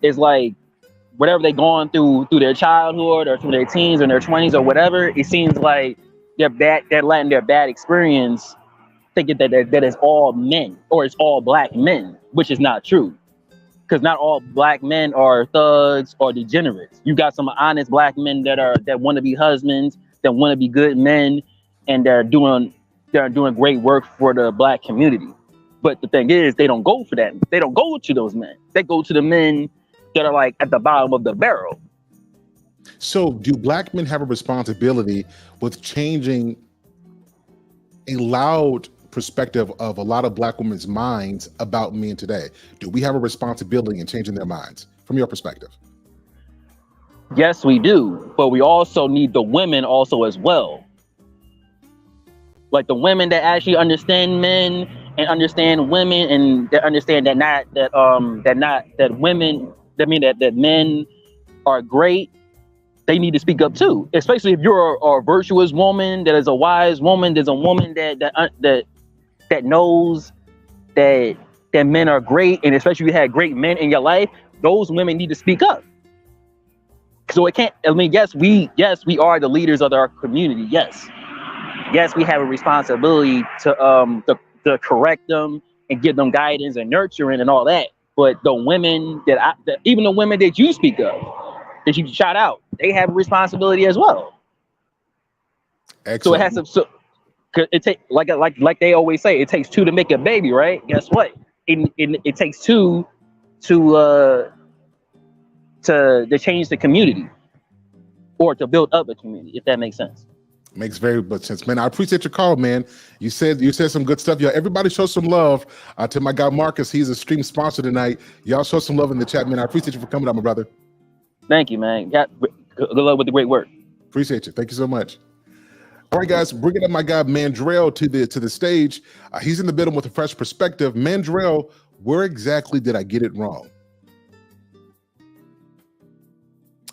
is like whatever they're going through their childhood or through their teens or their 20s or whatever, it seems like they're letting their bad experience thinking that it's all men or it's all black men, which is not true. Because not all black men are thugs or degenerates. You got some honest black men that want to be husbands, that want to be good men, and they're doing great work for the black community. But the thing is, they don't go for that. They don't go to those men. They go to the men that are like at the bottom of the barrel. So do black men have a responsibility with changing a loud perspective of a lot of black women's minds about men today? Do we have a responsibility in changing their minds from your perspective? Yes, we do. But we also need the women also as well. Like the women that actually understand men and understand women and that understand that men are great. They need to speak up too, especially if you're a virtuous woman, that is a wise woman. There's a woman that knows that men are great, and especially if you had great men in your life, those women need to speak up. So it can't. I mean, yes, we are the leaders of our community. Yes, we have a responsibility to correct them and give them guidance and nurturing and all that. But the women even the women that you speak of, that you shout out, they have a responsibility as well. Excellent. So it has to. So it take like they always say, it takes two to make a baby, right? Guess what? It takes two to change the community. or to build up a community, if that makes sense. Makes very much sense, man. I appreciate your call, man. You said some good stuff. Y'all, everybody show some love to my guy Marcus. He's a stream sponsor tonight. Y'all show some love in the chat, man. I appreciate you for coming out, my brother. Thank you, man. Good luck with the great work. Appreciate you. Thank you so much. All right, guys, bringing up my guy Mandrell to the stage. He's in the middle with a fresh perspective. Mandrell, where exactly did I get it wrong?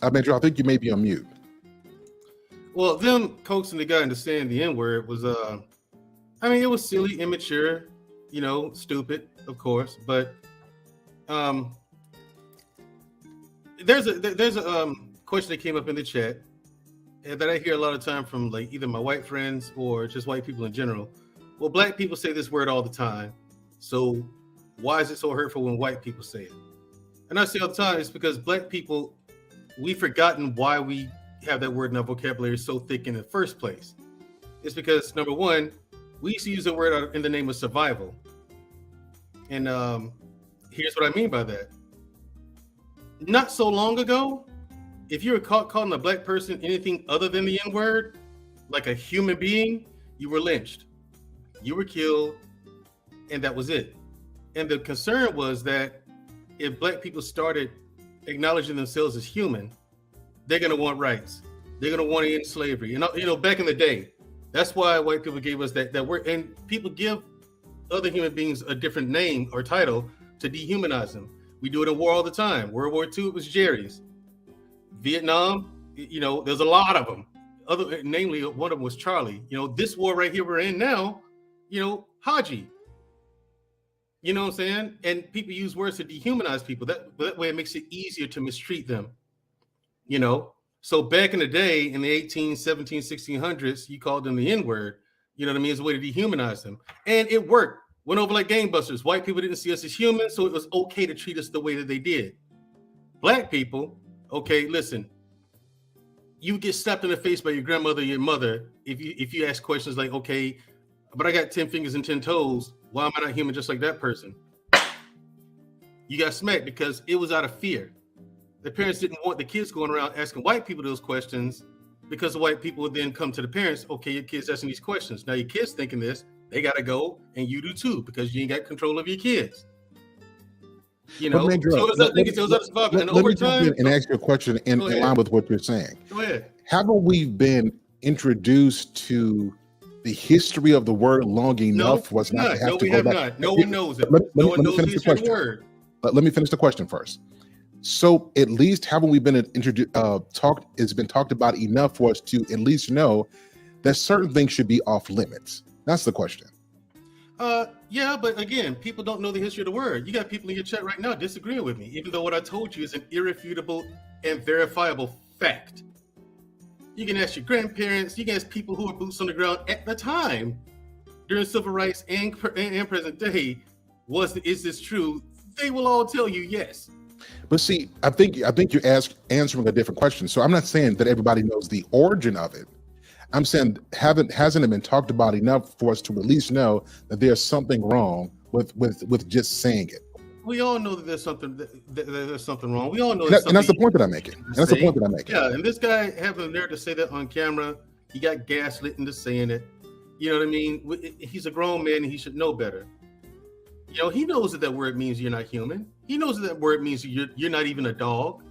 Mandrell, I think you may be on mute. Well, them coaxing the guy into saying the N-word was, I mean, it was silly, immature, stupid, of course. But there's a question that came up in the chat that I hear a lot of time from like either my white friends or just white people in general. Well, black people say this word all the time, so why is it so hurtful when white people say it? And I say all the time, it's because black people, we've forgotten why we have that word in our vocabulary so thick in the first place. It's because, number one, we used to use the word in the name of survival. And here's what I mean by that. Not so long ago, if you were caught calling a black person anything other than the N-word, like a human being, you were lynched. You were killed, and that was it. And the concern was that if black people started acknowledging themselves as human, they're going to want rights. They're going to want to end slavery. And, back in the day, that's why white people gave us that word. And people give other human beings a different name or title to dehumanize them. We do it in war all the time. World War II, it was Jerry's. Vietnam, there's a lot of them. Namely, one of them was Charlie. This war right here we're in now, Haji. You know what I'm saying? And people use words to dehumanize people. That way it makes it easier to mistreat them. So back in the day, in the 1600s, you called them the N-word. You know what I mean? It's a way to dehumanize them. And it worked. Went over like gangbusters. White people didn't see us as humans, so it was okay to treat us the way that they did. Black people, okay, listen. You get slapped in the face by your grandmother or your mother if you ask questions like, okay, but I got 10 fingers and 10 toes. Why am I not human just like that person? You got smacked because it was out of fear. The parents didn't want the kids going around asking white people those questions because the white people would then come to the parents, okay, your kid's asking these questions. Now your kid's thinking this, they got to go, and you do too, because you ain't got control of your kids. So it was out of survival. And over time, and ask you a question in line with what you're saying. Go ahead. Haven't we been introduced to the history of the word long enough for us not to have to go back? No one knows it. No one knows the history of the word. Let me finish the question first. So at least haven't we been it's been talked about enough for us to at least know that certain things should be off limits? That's the question. Yeah, but again, people don't know the history of the word. You got people in your chat right now disagreeing with me, even though what I told you is an irrefutable and verifiable fact. You can ask your grandparents, you can ask people who were boots on the ground at the time during civil rights and present day, is this true? They will all tell you yes. But see, I think you're answering a different question. So I'm not saying that everybody knows the origin of it. I'm saying hasn't it been talked about enough for us to at least know that there's something wrong with just saying it? We all know that there's something wrong. We all know and that's the point that I'm making. Yeah, and this guy having the nerve to say that on camera, he got gaslit into saying it. You know what I mean? He's a grown man and he should know better. He knows that word means you're not human. He knows that word means you're not even a dog.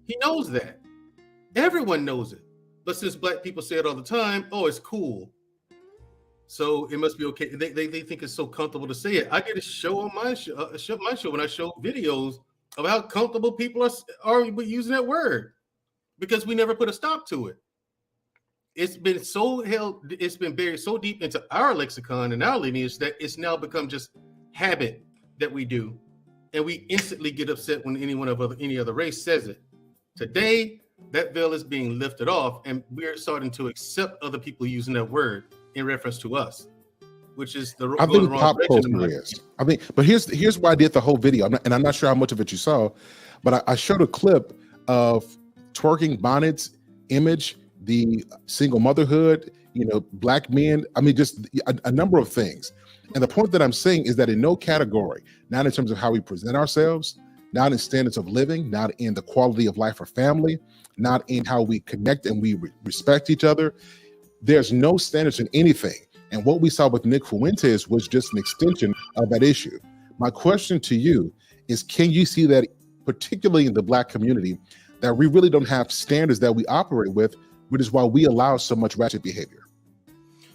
He knows that. Everyone knows it. But since black people say it all the time, oh, it's cool. So it must be okay. They think it's so comfortable to say it. I get a show on my show, when I show videos of how comfortable people are using that word because we never put a stop to it. It's been buried so deep into our lexicon and our lineage that it's now become just habit that we do. And we instantly get upset when any other race says it. Today, that veil is being lifted off, and we're starting to accept other people using that word in reference to us, which is the I think pop culture is. But here's why I did the whole video, I'm not sure how much of it you saw, but I showed a clip of twerking bonnets, image, the single motherhood, black men. Just a number of things. And the point that I'm saying is that in no category, not in terms of how we present ourselves, not in standards of living, not in the quality of life for family, not in how we connect and we respect each other. There's no standards in anything. And what we saw with Nick Fuentes was just an extension of that issue. My question to you is, can you see that, particularly in the Black community, that we really don't have standards that we operate with, which is why we allow so much ratchet behavior?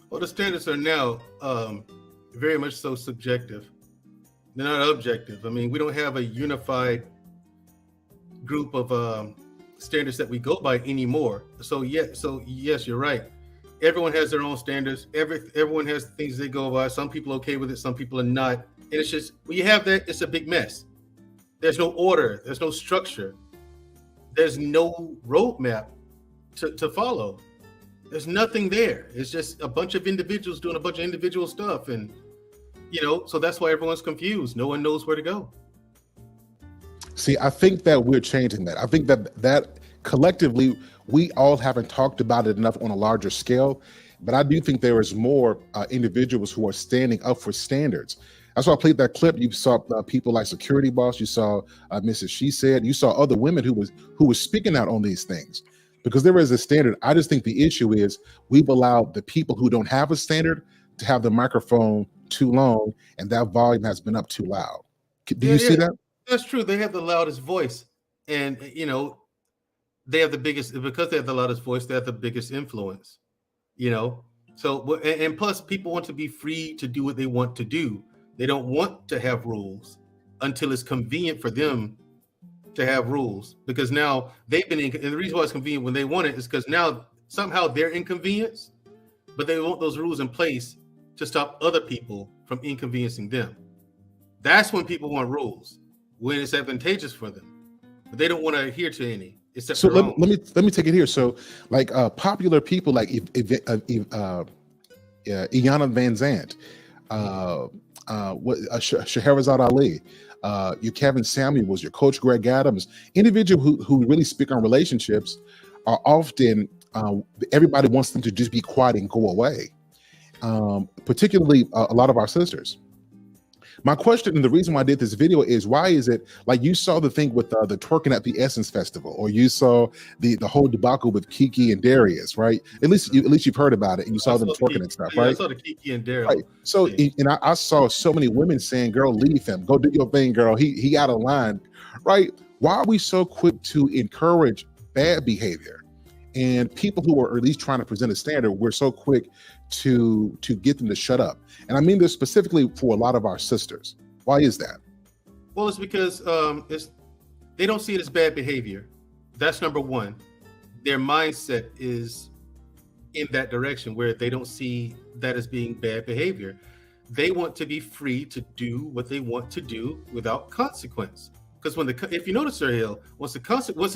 Well, the standards are now very much so subjective. They're not objective. I mean, we don't have a unified group of standards that we go by anymore. So yes, you're right. Everyone has their own standards. Everyone has things they go by. Some people are okay with it, some people are not. And it's just, when you have that, it's a big mess. There's no order, there's no structure, there's no roadmap to follow. There's nothing there. It's just a bunch of individuals doing a bunch of individual stuff. And, so that's why everyone's confused. No one knows where to go. See, I think that we're changing that. I think that collectively, we all haven't talked about it enough on a larger scale, but I do think there is more individuals who are standing up for standards. That's why I played that clip. You saw people like Security Boss. You saw Mrs. She Said. You saw other women who was speaking out on these things, because there is a standard. I just think the issue is we've allowed the people who don't have a standard to have the microphone too long, and that volume has been up too loud. Do you see that? That's true. They have the loudest voice, and they have the biggest, because they have the loudest voice, they have the biggest influence. So and plus, people want to be free to do what they want to do. They don't want to have rules until it's convenient for them to have rules, because now they've been and the reason why it's convenient when they want it is because now somehow they're inconvenienced, but they want those rules in place to stop other people from inconveniencing them. That's when people want rules, when it's advantageous for them, but they don't want to adhere to any. So let me take it here. So like popular people like Iyanla Van Zandt, Scheherazade Ali, your Kevin Samuels, your Coach Greg Adams, individuals who really speak on relationships are often, everybody wants them to just be quiet and go away, particularly a lot of our sisters. My question, and the reason why I did this video, is why is it like you saw the thing with the twerking at the Essence Festival, or you saw the whole debacle with Kiki and Darius, right? At least you've heard about it, and you saw them twerking and stuff, right? I saw the Kiki and Darius. Right. So, and I saw so many women saying, "Girl, leave him. Go do your thing, girl. He out of line," right? Why are we so quick to encourage bad behavior? And people who are at least trying to present a standard, we're so quick to get them to shut up. And I mean this specifically for a lot of our sisters. Why is that? Well, it's because they don't see it as bad behavior. That's number one. Their mindset is in that direction where they don't see that as being bad behavior. They want to be free to do what they want to do without consequence. Because if you notice, Sir Hill, once a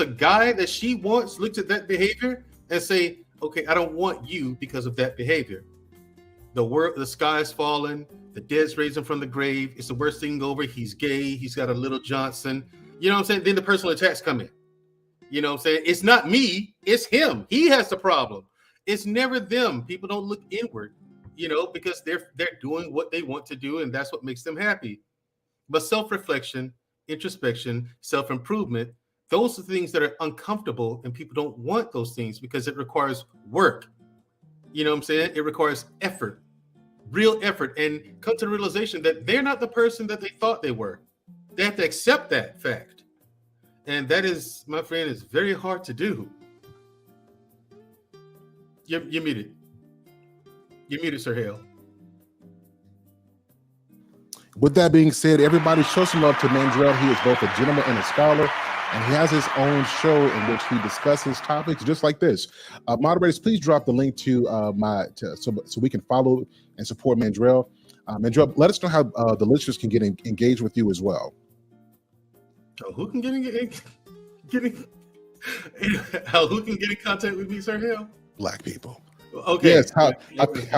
guy that she wants looks at that behavior and say, "Okay, I don't want you because of that behavior," the sky's falling, the dead's raising from the grave. It's the worst thing over. He's gay. He's got a little Johnson. You know what I'm saying? Then the personal attacks come in. You know what I'm saying? It's not me. It's him. He has the problem. It's never them. People don't look inward, because they're doing what they want to do, and that's what makes them happy. But self-reflection, introspection, self-improvement, those are things that are uncomfortable, and people don't want those things because it requires work. You know what I'm saying? It requires effort, real effort, and come to the realization that they're not the person that they thought they were. They have to accept that fact. And that is, my friend, is very hard to do. You're muted. You're muted, Sir Hale. With that being said, everybody show some love to Mandrell. He is both a gentleman and a scholar, and he has his own show in which he discusses topics just like this. Moderators, please drop the link to so we can follow and support Mandrell. Mandrell, let us know how the listeners can get engaged with you as well. Oh, who can get in contact with me, Sir Hale? Black people. Okay. Yes, how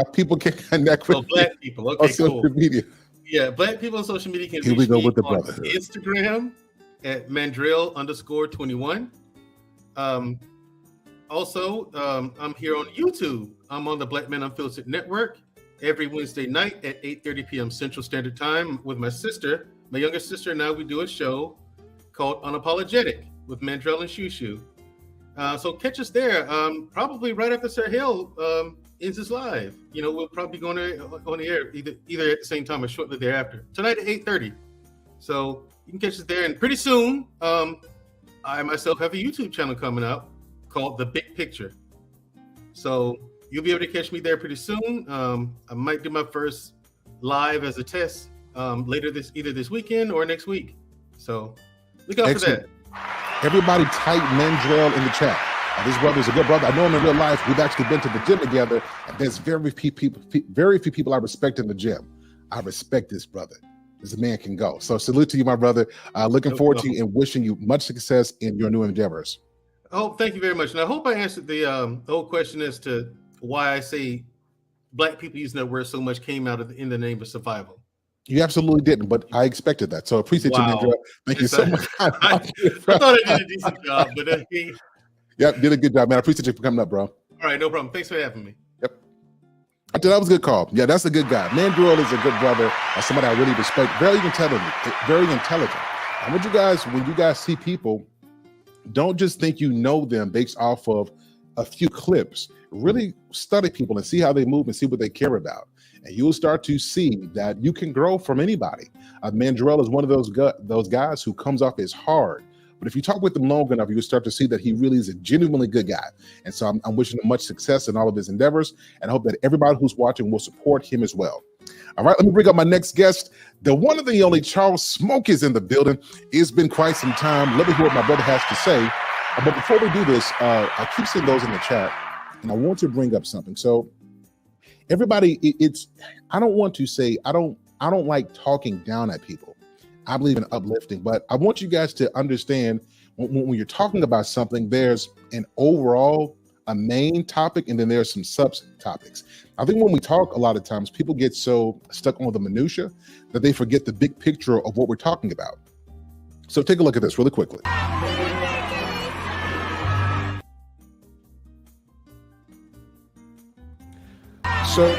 people can connect with Black people. Okay, on social media. Yeah, Black people on social media can Here we go with the on brotherhood. Instagram at Mandrell_21. Also, I'm here on YouTube. I'm on the Black Men Unfiltered Network every Wednesday night at 8:30 p.m. Central Standard Time with my sister, my younger sister. Now we do a show called Unapologetic with Mandrell and Shushu. So catch us there. Probably right after Sir Hill ends his live. We'll probably be going on the air either at the same time or shortly thereafter. Tonight at 8:30. So you can catch us there. And pretty soon, I myself have a YouTube channel coming out called The Big Picture. So you'll be able to catch me there pretty soon. I might do my first live as a test later either this weekend or next week. So look out for that. Everybody type Mandrell in the chat. This brother's a good brother. I know him in real life. We've actually been to the gym together, and there's very few people I respect in the gym. I respect this brother. This man can go. So salute to you, my brother. Looking forward to you and wishing you much success in your new endeavors. Oh, thank you very much. And I hope I answered the whole question as to why I say Black people using that word so much came out in the name of survival. You absolutely didn't, but I expected that. So appreciate you, Mandrell. Thank you so much. I thought I did a decent job, but yeah, did a good job, man. I appreciate you for coming up, bro. All right, no problem. Thanks for having me. Yep. I thought that was a good call. Yeah, that's a good guy. Mandrell is a good brother, somebody I really respect. Very intelligent. I want you guys, when you guys see people, don't just think you know them based off of a few clips. Really study people and see how they move and see what they care about. And you'll start to see that you can grow from anybody. Mandrell is one of those guys who comes off as hard. But if you talk with him long enough, you'll start to see that he really is a genuinely good guy. And so I'm wishing him much success in all of his endeavors, and I hope that everybody who's watching will support him as well. All right, let me bring up my next guest. The one and the only Charles Smoke is in the building. It's been quite some time. Let me hear what my brother has to say. But before we do this, I keep seeing those in the chat, and I want to bring up something. So everybody, I don't want to say, I don't like talking down at people. I believe in uplifting, but I want you guys to understand when you're talking about something, there's an overall, a main topic, and then there's some subtopics. I think when we talk, a lot of times people get so stuck on the minutia that they forget the big picture of what we're talking about. So take a look at this really quickly. So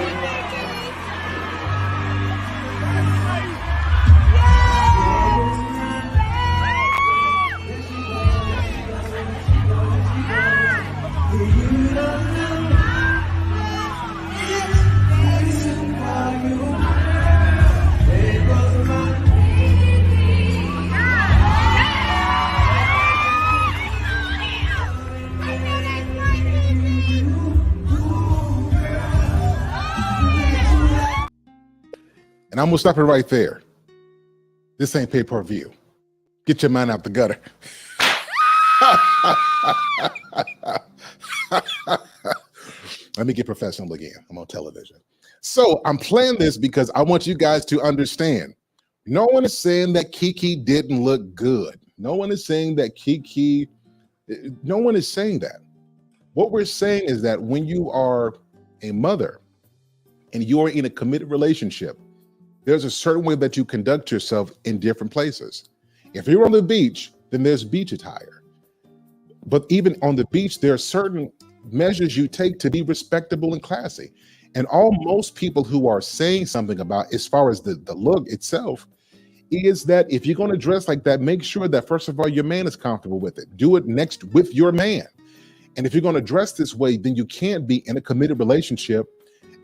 and I'm gonna stop it right there. This ain't pay-per-view. Get your mind out the gutter. Let me get professional again. I'm on television. So I'm playing this because I want you guys to understand. No one is saying that Kiki didn't look good. No one is saying that no one is saying that. What we're saying is that when you are a mother and you are in a committed relationship, there's a certain way that you conduct yourself in different places. If you're on the beach, then there's beach attire. But even on the beach, there are certain measures you take to be respectable and classy. And most people who are saying something about, as far as the look itself, is that if you're going to dress like that, make sure that first of all, your man is comfortable with it. Do it next with your man. And if you're going to dress this way, then you can't be in a committed relationship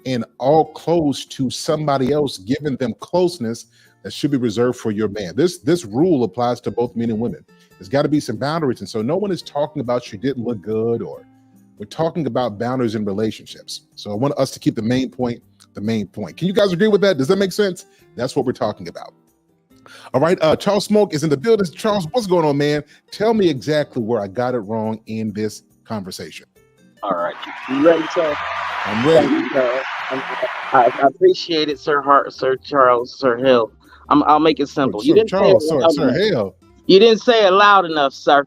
and all close to somebody else, giving them closeness that should be reserved for your man. This rule applies to both men and women. There's got to be some boundaries. And so no one is talking about you didn't look good, or we're talking about boundaries in relationships. So I want us to keep the main point the main point. Can you guys agree with that? Does that make sense? That's what we're talking about. All right, Charles Smoke is in the building. Charles, what's going on, man? Tell me exactly where I got it wrong in this conversation. All right, you ready, sir? I'm ready. I appreciate it, Sir Charles, Sir Hill. I'll make it simple. You didn't say it Sir Hill. You didn't say it loud enough, sir.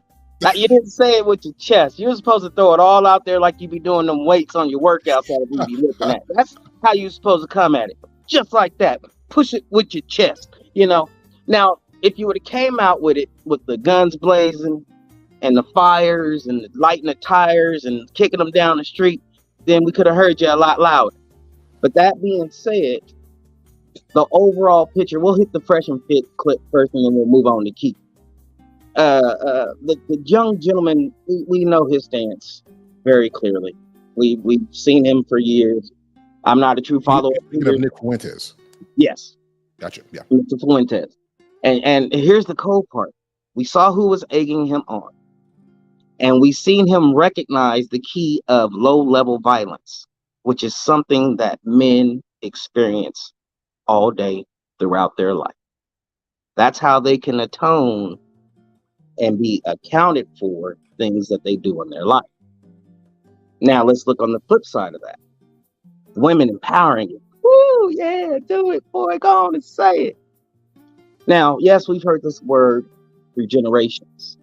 You didn't say it with your chest. You were supposed to throw it all out there like you be doing them weights on your workouts that we be looking at. That's how you're supposed to come at it. Just like that. Push it with your chest, you know. Now, if you would have came out with it with the guns blazing and the fires and lighting the tires and kicking them down the street, then we could have heard you a lot louder. But that being said, the overall picture, we'll hit the fresh and fit clip first and then we'll move on to Keith. The young gentleman, we know his stance very clearly. We've seen him for years. I'm not a true follower. Speaking of Nick Fuentes. Yes. Gotcha. Yeah. Mr. Fuentes. And here's the cold part. We saw who was egging him on. And we seen him recognize the key of low-level violence, which is something that men experience all day throughout their life. That's how they can atone and be accounted for things that they do in their life. Now let's look on the flip side of that. Women empowering it. Woo, yeah, do it, boy, go on and say it. Now, yes, we've heard this word through generations.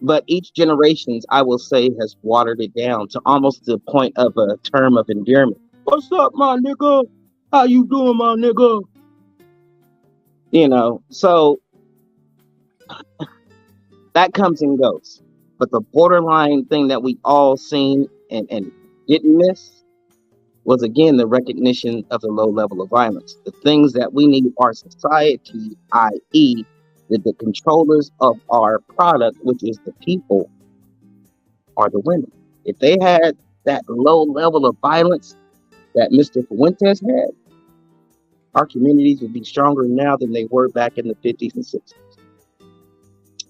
But each generation, I will say, has watered it down to almost the point of a term of endearment. What's up, my nigga? How you doing, my nigga? You know, so that comes and goes. But the borderline thing that we all seen and didn't miss was, again, the recognition of the low level of violence. The things that we need our society, i.e., the controllers of our product, which is the people, are the women. If they had that low level of violence that Mr. Fuentes had, our communities would be stronger now than they were back in the 50s and 60s.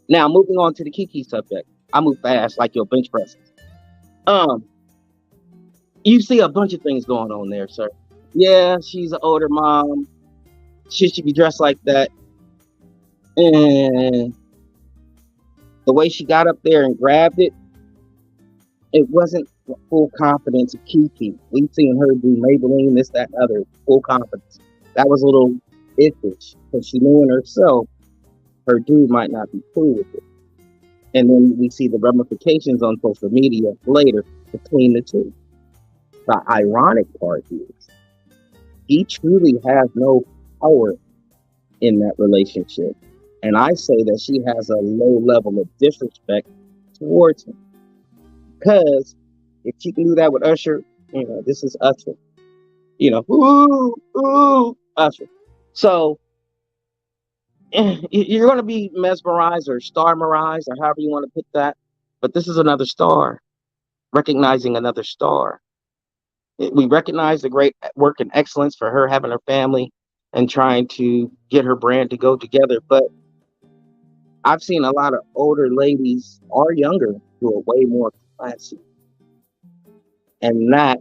Now, moving on to the Kiki subject. I move fast like your bench press. You see a bunch of things going on there, sir. Yeah, she's an older mom. She should be dressed like that. And the way she got up there and grabbed it, it wasn't full confidence of Kiki. We've seen her do Maybelline, this, that, and other, full confidence. That was a little iffish because she knew in herself her dude might not be cool with it. And then we see the ramifications on social media later between the two. The ironic part is he truly has no power in that relationship. And I say that she has a low level of disrespect towards him. Because if she can do that with Usher, you know, this is Usher. You know, ooh, Usher. So you're going to be mesmerized or star-merized or however you want to put that. But this is another star, recognizing another star. We recognize the great work and excellence for her having her family and trying to get her brand to go together. But I've seen a lot of older ladies or younger who are way more classy. And that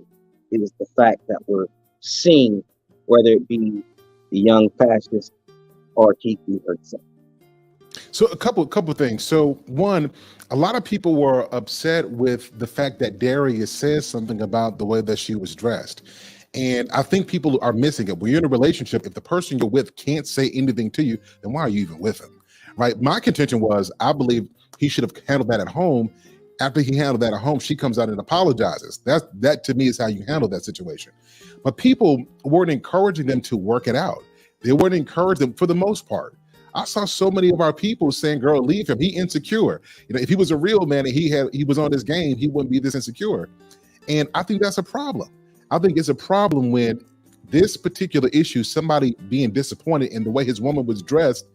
is the fact that we're seeing, whether it be the young fascist or Kiki herself. So a couple things. So one, a lot of people were upset with the fact that Darius says something about the way that she was dressed. And I think people are missing it. When you're in a relationship, if the person you're with can't say anything to you, then why are you even with him? Right? My contention was, I believe he should have handled that at home. After he handled that at home, she comes out and apologizes. That to me is how you handle that situation. But people weren't encouraging them to work it out. They weren't encouraging them for the most part. I saw so many of our people saying, girl, leave him. He insecure. You know, if he was a real man and he was on his game, he wouldn't be this insecure. And I think that's a problem. I think it's a problem when this particular issue, somebody being disappointed in the way his woman was dressed,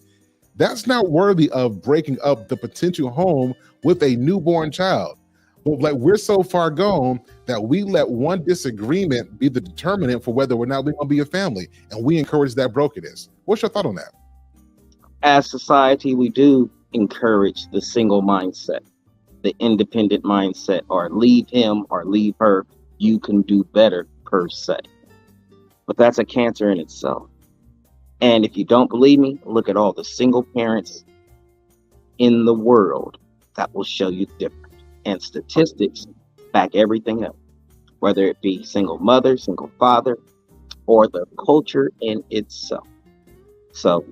that's not worthy of breaking up the potential home with a newborn child. But like, we're so far gone that we let one disagreement be the determinant for whether or not we're going to be a family, and we encourage that brokenness. What's your thought on that? As society, we do encourage the single mindset, the independent mindset, or leave him or leave her. You can do better, per se. But that's a cancer in itself. And if you don't believe me, look at all the single parents in the world. That will show you different. And statistics back everything up, whether it be single mother, single father, or the culture in itself. So,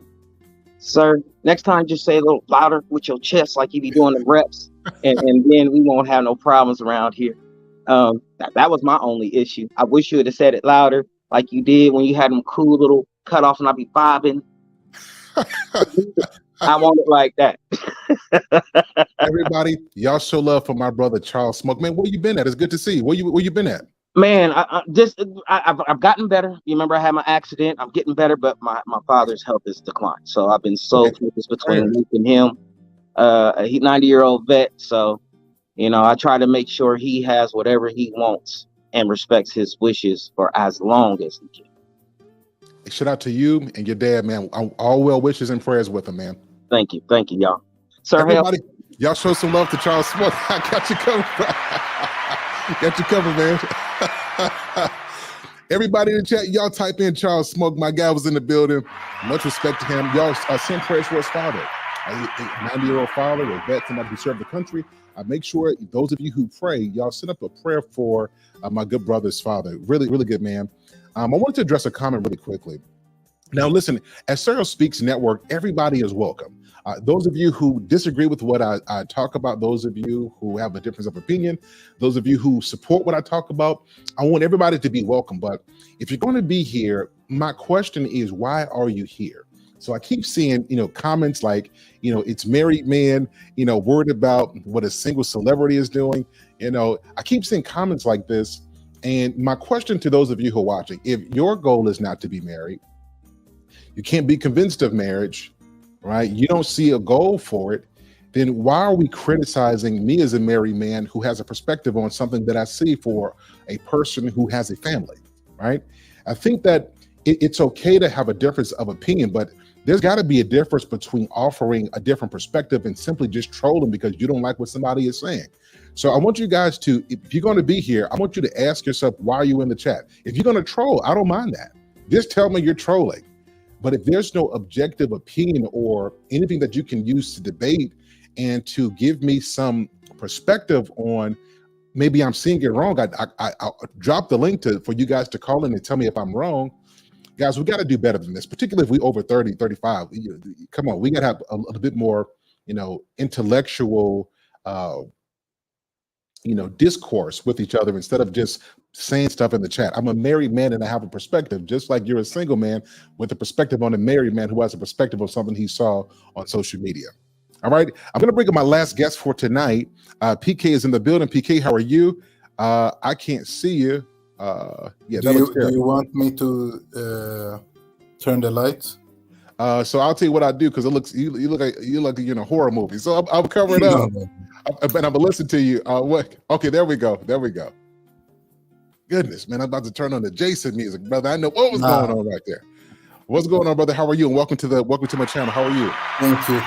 sir, next time just say a little louder with your chest like you be doing the reps, and then we won't have no problems around here. That was my only issue. I wish you would have said it louder like you did when you had them cool little cutoffs and I'd be bobbing. I want it like that. Everybody, y'all show love for my brother Charles Smoke. Man, where you been at? It's good to see you. Where you been at? Man, I've gotten better. You remember I had my accident. I'm getting better, but my father's health has declined. So I've been so focused between Luke and him. a 90-year-old vet. So, you know, I try to make sure he has whatever he wants and respects his wishes for as long as he can. Shout out to you and your dad, man. All well wishes and prayers with him, man. Thank you, y'all. Sir, everybody, y'all show some love to Charles Smoke. I got you covered. Got you covered, man. Everybody in the chat, y'all type in Charles Smoke. My guy was in the building. Much respect to him. Y'all send prayers for his father, a 90-year-old father, a vet, somebody who served the country. Make sure those of you who pray, y'all send up a prayer for my good brother's father. Really, really good man. I wanted to address a comment really quickly. Now, listen, at Serial Speaks Network, everybody is welcome. Those of you who disagree with what I talk about, those of you who have a difference of opinion, those of you who support what I talk about, I want everybody to be welcome. But if you're going to be here, my question is, why are you here? So I keep seeing, comments like, it's married men, worried about what a single celebrity is doing. I keep seeing comments like this. And my question to those of you who are watching, if your goal is not to be married, you can't be convinced of marriage, right? You don't see a goal for it, then why are we criticizing me as a married man who has a perspective on something that I see for a person who has a family, right? I think that it's okay to have a difference of opinion, but there's got to be a difference between offering a different perspective and simply just trolling because you don't like what somebody is saying. So I want you guys to, if you're going to be here, I want you to ask yourself, why are you in the chat? If you're going to troll, I don't mind that. Just tell me you're trolling. But if there's no objective opinion or anything that you can use to debate and to give me some perspective on, maybe I'm seeing it wrong, I'll drop the link for you guys to call in and tell me if I'm wrong. Guys, we got to do better than this, particularly if we over 30, 35. Come on, we got to have a little bit more, intellectual, discourse with each other instead of just saying stuff in the chat. I'm a married man and I have a perspective, just like you're a single man with a perspective on a married man who has a perspective of something he saw on social media. All right, I'm going to bring up my last guest for tonight. PK is in the building. PK, how are you? I can't see you. Yeah, do you want me to turn the lights? So I'll tell you what I do because it looks you look like you're in a horror movie. So I'll cover it up. And I'm gonna listen to you. What? Okay, there we go. There we go. Goodness, man, I'm about to turn on the Jason music, brother. I know what was going on right there. What's going on, brother? How are you? And welcome to my channel. How are you?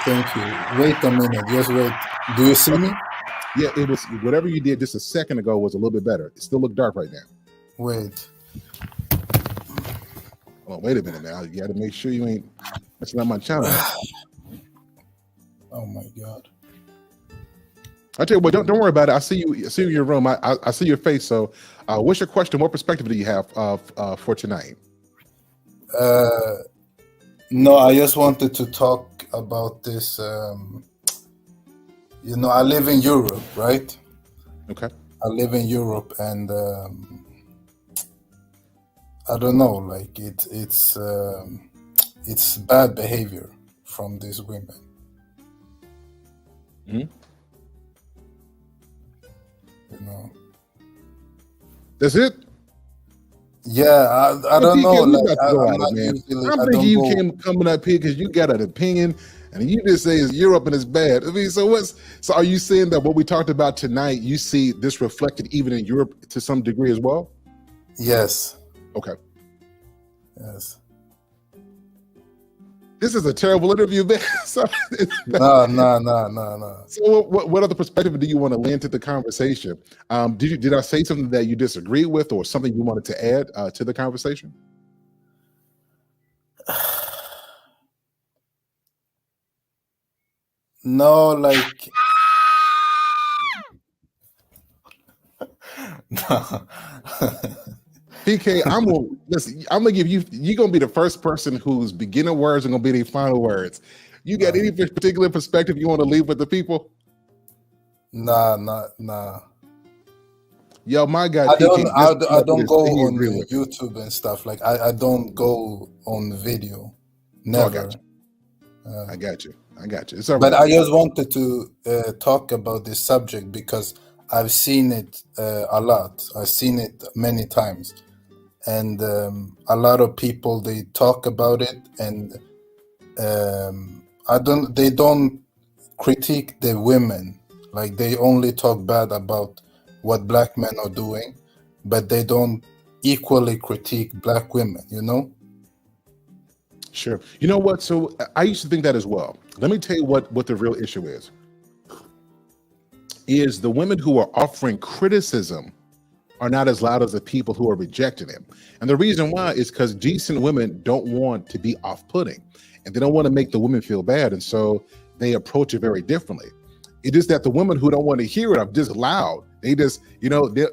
Thank you. Wait a minute. Just wait. Do you see me? Yeah, it was whatever you did just a second ago was a little bit better. It still looked dark right now. Wait. Oh, wait a minute now. You got to make sure you ain't messing up my channel. Oh my God. I tell you what, don't worry about it. I see you in your room. I see your face. So, what's your question? What perspective do you have for tonight? No, I just wanted to talk about this. I live in Europe, right? Okay. I live in Europe, and I don't know. Like it's bad behavior from these women. Mm-hmm. That's it. Yeah, I don't know. Like, I'm thinking you came coming up here because you got an opinion, and you just say it's Europe and it's bad. I mean, so are you saying that what we talked about tonight, you see this reflected even in Europe to some degree as well? Yes. Okay. Yes. This is a terrible interview, man. No. So what other perspective do you want to lend to the conversation? Did I say something that you disagree with or something you wanted to add to the conversation? No, like no. PK, I'm gonna give you're gonna be the first person whose beginning words are gonna be their final words. You got any particular perspective you want to leave with the people? Nah. Yo, my guy, I PK, don't go on YouTube and stuff. Like I don't go on video. Never. I got you. It's all but right. I just wanted to talk about this subject because I've seen it a lot. I've seen it many times. And a lot of people, they talk about it, and they don't critique the women. Like they only talk bad about what black men are doing, but they don't equally critique black women, you know? Sure. You know what? So I used to think that as well. Let me tell you what the real issue is the women who are offering criticism are not as loud as the people who are rejecting it. And the reason why is because decent women don't want to be off-putting, and they don't want to make the women feel bad. And so they approach it very differently. It is that the women who don't want to hear it are just loud. They just,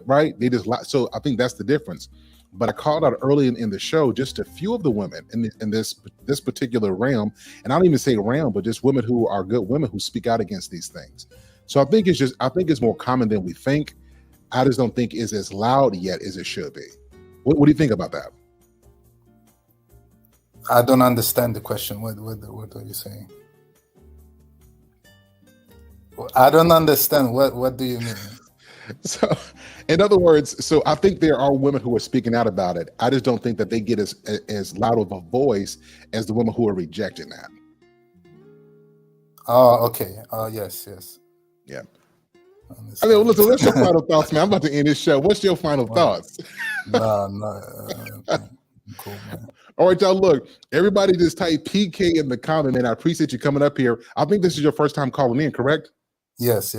right? They just loud. So I think that's the difference. But I called out early in the show just a few of the women in this particular realm, and I don't even say realm, but just women who are good women who speak out against these things. So I think it's more common than we think. I just don't think it's as loud yet as it should be. What do you think about that? I don't understand the question. What are you saying? I don't understand. What do you mean? So, in other words, so I think there are women who are speaking out about it. I just don't think that they get as loud of a voice as the women who are rejecting that. Oh, okay. Yes. Yeah. I mean, listen, what's your final thoughts, man? I'm about to end this show. What's your final thoughts? Cool, man. All right, y'all, look, everybody just type PK in the comment, man. I appreciate you coming up here. I think this is your first time calling in, correct? Yes.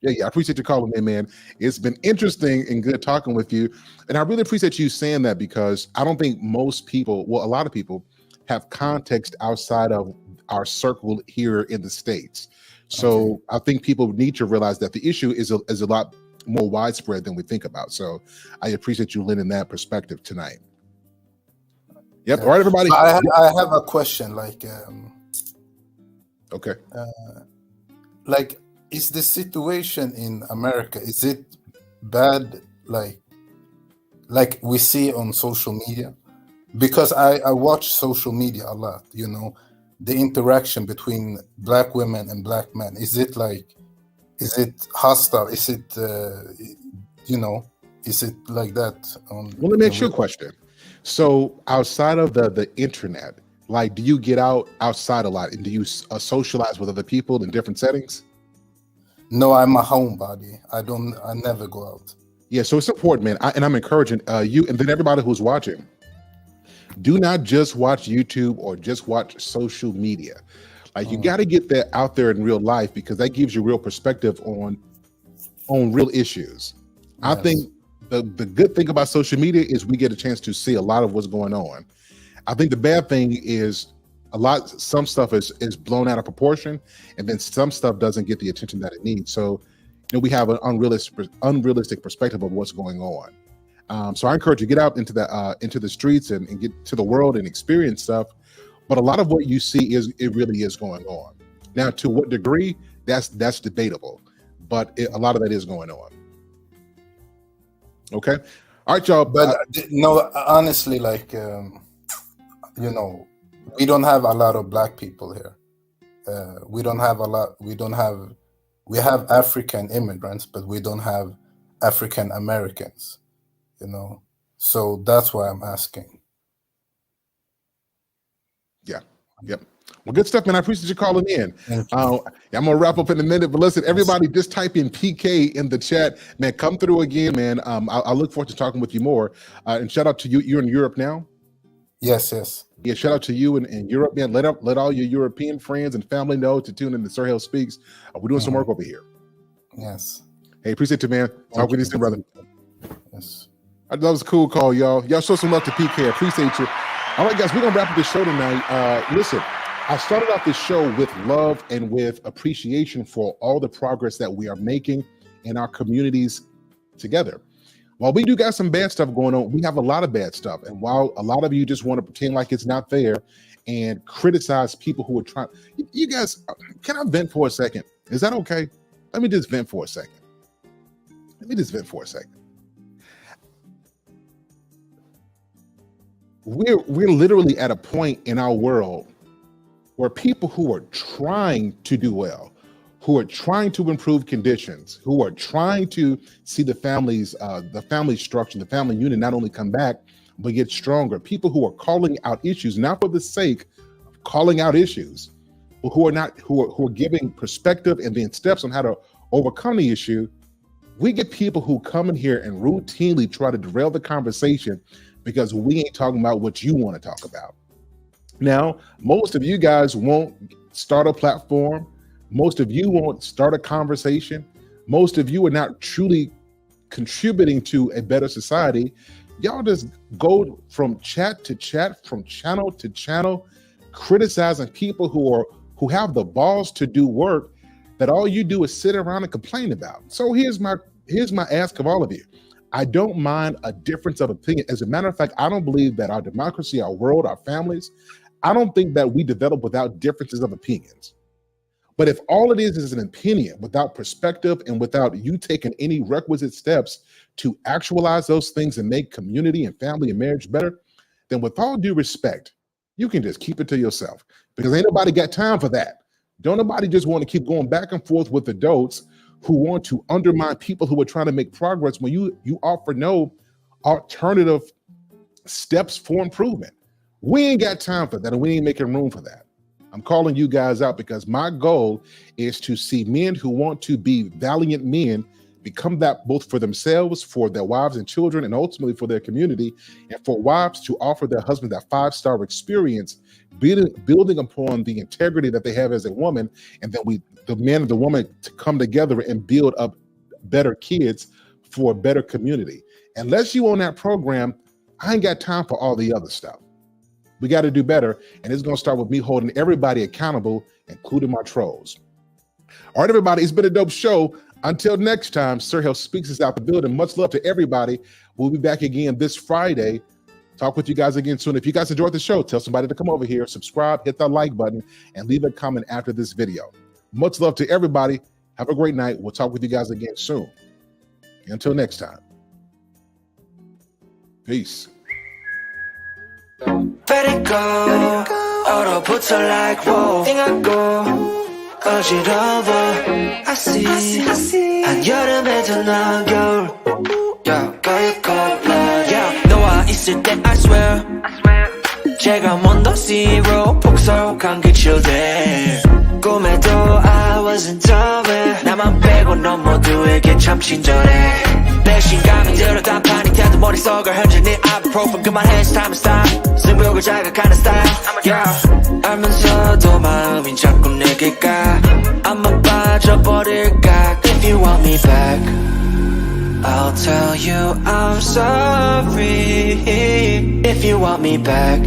Yeah, I appreciate you calling in, man. It's been interesting and good talking with you. And I really appreciate you saying that, because I don't think most people, well, a lot of people have context outside of our circle here in the States. So I think people need to realize that the issue is a lot more widespread than we think about. So I appreciate you lending that perspective tonight. Yep. Yeah. All right, everybody. I have a question. Okay. Like, is the situation in America, is it bad? Like we see on social media, because I watch social media a lot. The interaction between black women and black men. Is it hostile? Is it is it like that? Well, let me ask you a question. So outside of the internet, do you get outside a lot, and do you socialize with other people in different settings? No, I'm a homebody. I never go out. Yeah, so it's important, man. And I'm encouraging you, and then everybody who's watching, do not just watch YouTube or just watch social media. You got to get that out there in real life, because that gives you real perspective on real issues. Yes. I think the good thing about social media is we get a chance to see a lot of what's going on. I think the bad thing is some stuff is blown out of proportion, and then some stuff doesn't get the attention that it needs. So, we have an unrealistic perspective of what's going on. So I encourage you to get out into the streets and get to the world and experience stuff. But a lot of what you see it really is going on. Now, to what degree, that's debatable, but a lot of that is going on. Okay. All right, y'all. But no, honestly, we don't have a lot of black people here. We have African immigrants, but we don't have African Americans. So that's why I'm asking. Yeah. Yep. Well, good stuff, man. I appreciate you calling in. I'm gonna wrap up in a minute, but listen, everybody, just type in PK in the chat, man. Come through again, man. I look forward to talking with you more. And shout out to you. You're in Europe now. Yes. Yeah. Shout out to you in Europe, man. Let all your European friends and family know to tune in to Sir Hale Speaks. We're doing some work over here. Yes. Hey, appreciate you, man. Talk with you soon, brother. Yes. That was a cool call, y'all. Y'all show some love to PK. I appreciate you. All right, guys, we're going to wrap up this show tonight. Listen, I started off this show with love and with appreciation for all the progress that we are making in our communities together. While we do got some bad stuff going on, we have a lot of bad stuff. And while a lot of you just want to pretend like it's not there and criticize people who are trying, you guys, can I vent for a second? Is that okay? Let me just vent for a second. We're literally at a point in our world where people who are trying to do well, who are trying to improve conditions, who are trying to see the family structure, the family unit not only come back, but get stronger. People who are calling out issues, not for the sake of calling out issues, who are giving perspective and then steps on how to overcome the issue, we get people who come in here and routinely try to derail the conversation because we ain't talking about what you want to talk about. Now, most of you guys won't start a platform. Most of you won't start a conversation. Most of you are not truly contributing to a better society. Y'all just go from chat to chat, from channel to channel, criticizing people who have the balls to do work that all you do is sit around and complain about. So here's my ask of all of you. I don't mind a difference of opinion. As a matter of fact, I don't believe that our democracy, our world, our families, I don't think that we develop without differences of opinions. But if all it is an opinion without perspective and without you taking any requisite steps to actualize those things and make community and family and marriage better, then with all due respect, you can just keep it to yourself, because ain't nobody got time for that. Don't nobody just want to keep going back and forth with adults who want to undermine people who are trying to make progress when you offer no alternative steps for improvement. We ain't got time for that, and we ain't making room for that. I'm calling you guys out because my goal is to see men who want to be valiant men become that both for themselves, for their wives and children, and ultimately for their community, and for wives to offer their husband that 5-star experience, building upon the integrity that they have as a woman, and then the man and the woman, to come together and build up better kids for a better community. Unless you on that program, I ain't got time for all the other stuff. We got to do better, and it's going to start with me holding everybody accountable, including my trolls. All right, everybody, it's been a dope show. Until next time, Sir Hell Speaks is out the building. Much love to everybody. We'll be back again this Friday. Talk with you guys again soon. If you guys enjoyed the show, tell somebody to come over here, subscribe, hit that like button, and leave a comment after this video. Much love to everybody. Have a great night. We'll talk with you guys again soon. Until next time. Peace. Let it go. 얼어붙어 like whoa. 띵하고 어지러워. I see. 한여름에도 넌 겨울. Yeah, yeah. 너와 있을 때 I swear. 제가 먼저 zero. 폭설한 그 children. 꿈에도 I wasn't aware. 나만 빼고 넌 모두에게 참 친절해. 내 신감이 들어 단판이 태도 머릿속을 흔드는 ibuprofen. 그만해 it's time to stop. 승부욕을 자극하는 style. Yeah. 알면서도 마음이 자꾸 내게 가. 아마 빠져버릴까. If you want me back, I'll tell you I'm sorry. If you want me back,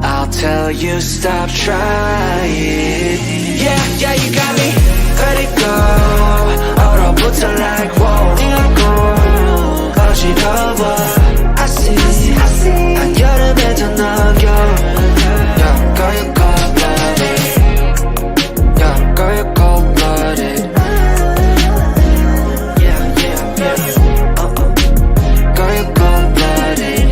I'll tell you stop trying. Yeah, you got me. Let it go. 얼어붙어 like whoa. 띵하고 어지러워. I see. 한여름에도 넌 겨울. Yeah, girl, you're cold-blooded. Yeah, girl, you're cold-blooded. Yeah. Girl, you're cold-blooded.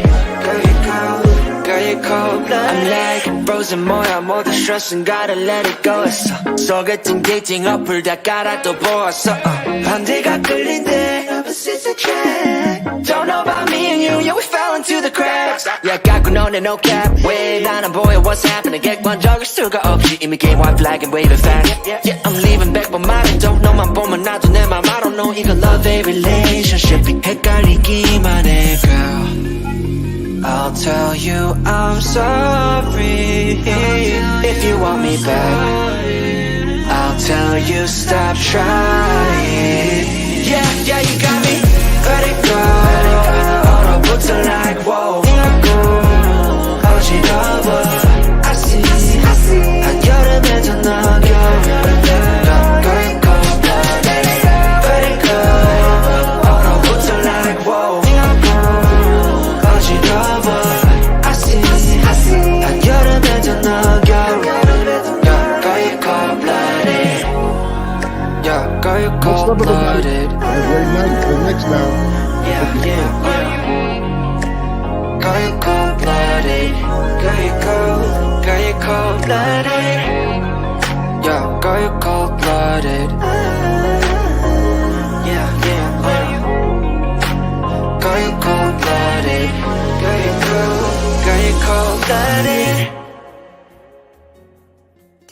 Girl, you're cold-blooded. I'm like frozen 뭐야 모두 stress은 gotta let it go 했어. 속였던 dating 어플 다 깔아 또 보았어. 반대가 끌린대 opposites attract. Don't know about me and you, yeah we fell into the cracks. Yeah 깎고 너네 no cap. 왜 난 안 보여 what's happening. 객관적일 수가 없이 이미 game white flag and wave it fast. Yeah I'm leaving back but 말은 너만 보면 나도 내 맘 I don't know 이건 love a relationship. 헷갈리기만 해 girl. I'll tell you I'm sorry. If you want me back, I'll tell you stop trying. Yeah, you got me. Let it go. 얼어붙어 like whoa. 띵하고 어지러워. I see. 한여름에도 넌 겨울. Girl, you're cold-blooded. Let it go. 얼어붙어 like whoa. 띵하고 어지러워. I see. 한여름에도 넌 겨울. Girl, you're cold-blooded. Yeah, girl, you're cold-blooded. Have a great night. Till next time. Yeah. Girl, you're cold-blooded. Girl, you're cold-blooded. Yeah, girl, you're cold-blooded. Yeah. Girl, you're cold-blooded. Girl, you're cold-blooded.